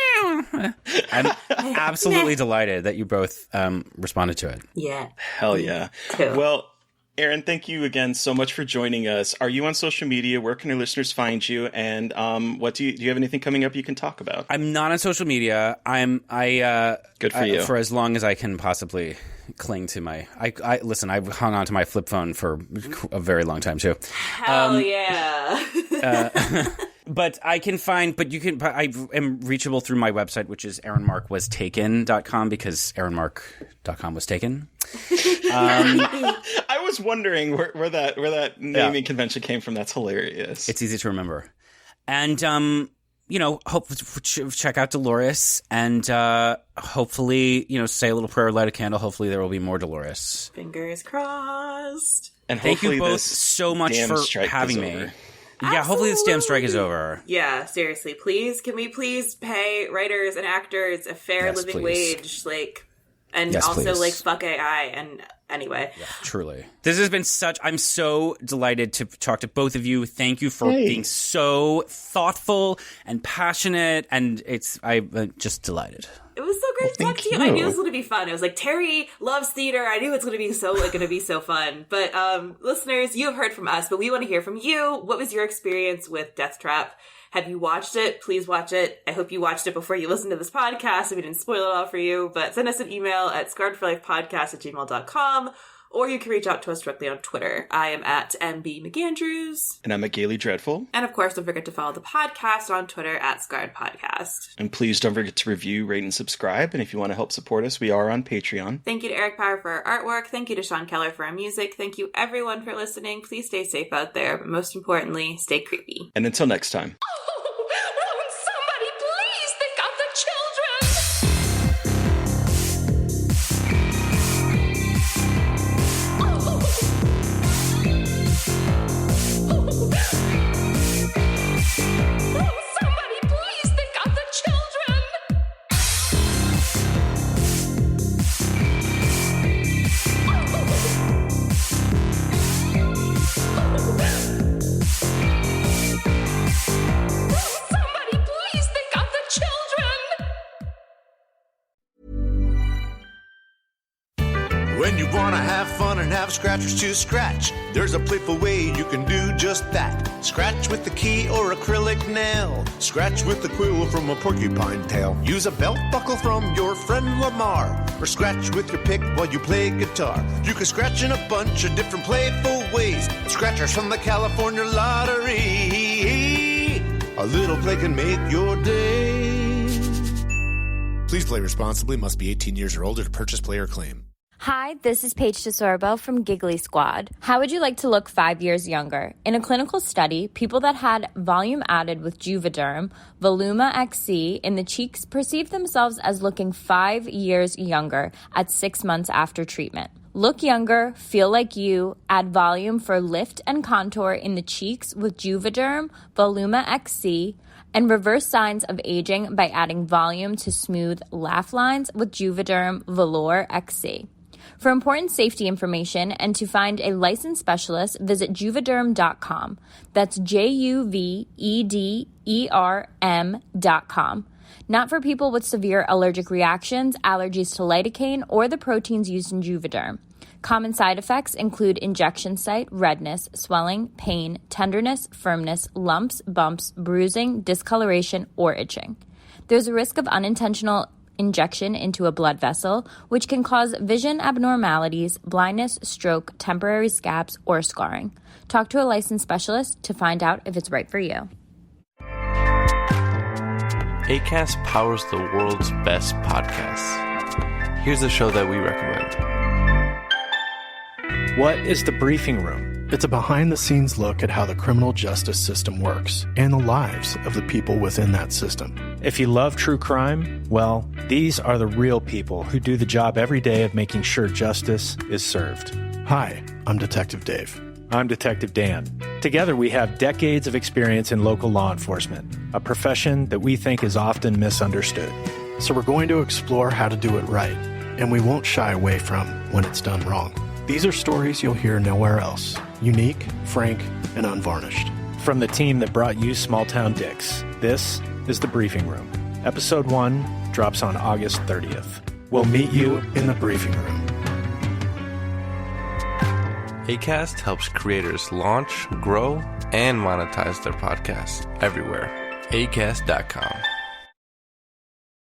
Speaker 7: I'm absolutely delighted that you both responded to it.
Speaker 6: Yeah.
Speaker 5: Hell yeah.
Speaker 6: Cool.
Speaker 5: Well, Aaron, thank you again so much for joining us. Are you on social media? Where can our listeners find you? And what do you have anything coming up you can talk about?
Speaker 7: I'm not on social media.
Speaker 5: Good for you.
Speaker 7: For as long as I can possibly cling to my. Listen. I've hung on to my flip phone for a very long time too.
Speaker 6: Hell yeah.
Speaker 7: But I am reachable through my website, which is aaronmarkwwastaken.com, because aaronmark.com was taken.
Speaker 5: I was wondering where that naming convention came from. That's hilarious.
Speaker 7: It's easy to remember. And, hope check out Dolores, and hopefully, say a little prayer, light a candle. Hopefully there will be more Dolores.
Speaker 6: Fingers crossed.
Speaker 5: And
Speaker 7: thank you both so much for having me.
Speaker 5: Over.
Speaker 7: Yeah, hopefully this damn strike is over.
Speaker 6: Yeah, seriously. Can we please pay writers and actors a fair living wage? And also, fuck AI. And anyway.
Speaker 7: Yeah, truly. This has been I'm so delighted to talk to both of you. Thank you for being so thoughtful and passionate. And I'm just delighted.
Speaker 6: It was so great to talk to you. I knew it was going to be fun. It was like, Terry loves theater. I knew it's going to be so fun. But listeners, you have heard from us, but we want to hear from you. What was your experience with Deathtrap? Have you watched it? Please watch it. I hope you watched it before you listened to this podcast, if we didn't spoil it all for you. But send us an email at scarredforlifepodcast@gmail.com, or you can reach out to us directly on Twitter. I am at MB McAndrews.
Speaker 5: And I'm at Gaily Dreadful.
Speaker 6: And of course, don't forget to follow the podcast on Twitter at Scarred Podcast.
Speaker 5: And please don't forget to review, rate, and subscribe. And if you want to help support us, we are on Patreon.
Speaker 6: Thank you to Eric Power for our artwork. Thank you to Sean Keller for our music. Thank you everyone for listening. Please stay safe out there, but most importantly, stay creepy.
Speaker 5: And until next time. Scratchers to scratch. There's a playful way you can do just that. Scratch with the key or acrylic nail. Scratch with the quill from a porcupine tail. Use a belt buckle from your friend Lamar. Or scratch with your pick while you play guitar. You can scratch in a bunch of different playful ways. Scratchers from the California Lottery. A little play can make your day. Please play responsibly. Must be 18 years or older to purchase, play, or claim.
Speaker 10: Hi, this is Paige DeSorbo from Giggly Squad. How would you like to look 5 years younger? In a clinical study, people that had volume added with Juvederm, Voluma XC, in the cheeks perceived themselves as looking 5 years younger at 6 months after treatment. Look younger, feel like you, add volume for lift and contour in the cheeks with Juvederm, Voluma XC, and reverse signs of aging by adding volume to smooth laugh lines with Juvederm Velour XC. For important safety information and to find a licensed specialist, visit Juvederm.com. That's JUVEDERM.com. Not for people with severe allergic reactions, allergies to lidocaine, or the proteins used in Juvederm. Common side effects include injection site, redness, swelling, pain, tenderness, firmness, lumps, bumps, bruising, discoloration, or itching. There's a risk of unintentional injection into a blood vessel, which can cause vision abnormalities, blindness, stroke, temporary scabs, or scarring. Talk to a licensed specialist to find out if it's right for you.
Speaker 11: Acast powers the world's best podcasts. Here's a show that we recommend.
Speaker 12: What is the Briefing Room? It's a behind-the-scenes look at how the criminal justice system works and the lives of the people within that system.
Speaker 13: If you love true crime, well, these are the real people who do the job every day of making sure justice is served.
Speaker 12: Hi, I'm Detective Dave.
Speaker 13: I'm Detective Dan. Together we have decades of experience in local law enforcement, a profession that we think is often misunderstood.
Speaker 12: So we're going to explore how to do it right, and we won't shy away from when it's done wrong. These are stories you'll hear nowhere else. Unique, frank, and unvarnished.
Speaker 13: From the team that brought you Small Town Dicks, this is The Briefing Room. Episode 1 drops on August 30th.
Speaker 12: We'll meet you in the briefing room.
Speaker 11: Acast helps creators launch, grow, and monetize their podcasts everywhere. Acast.com.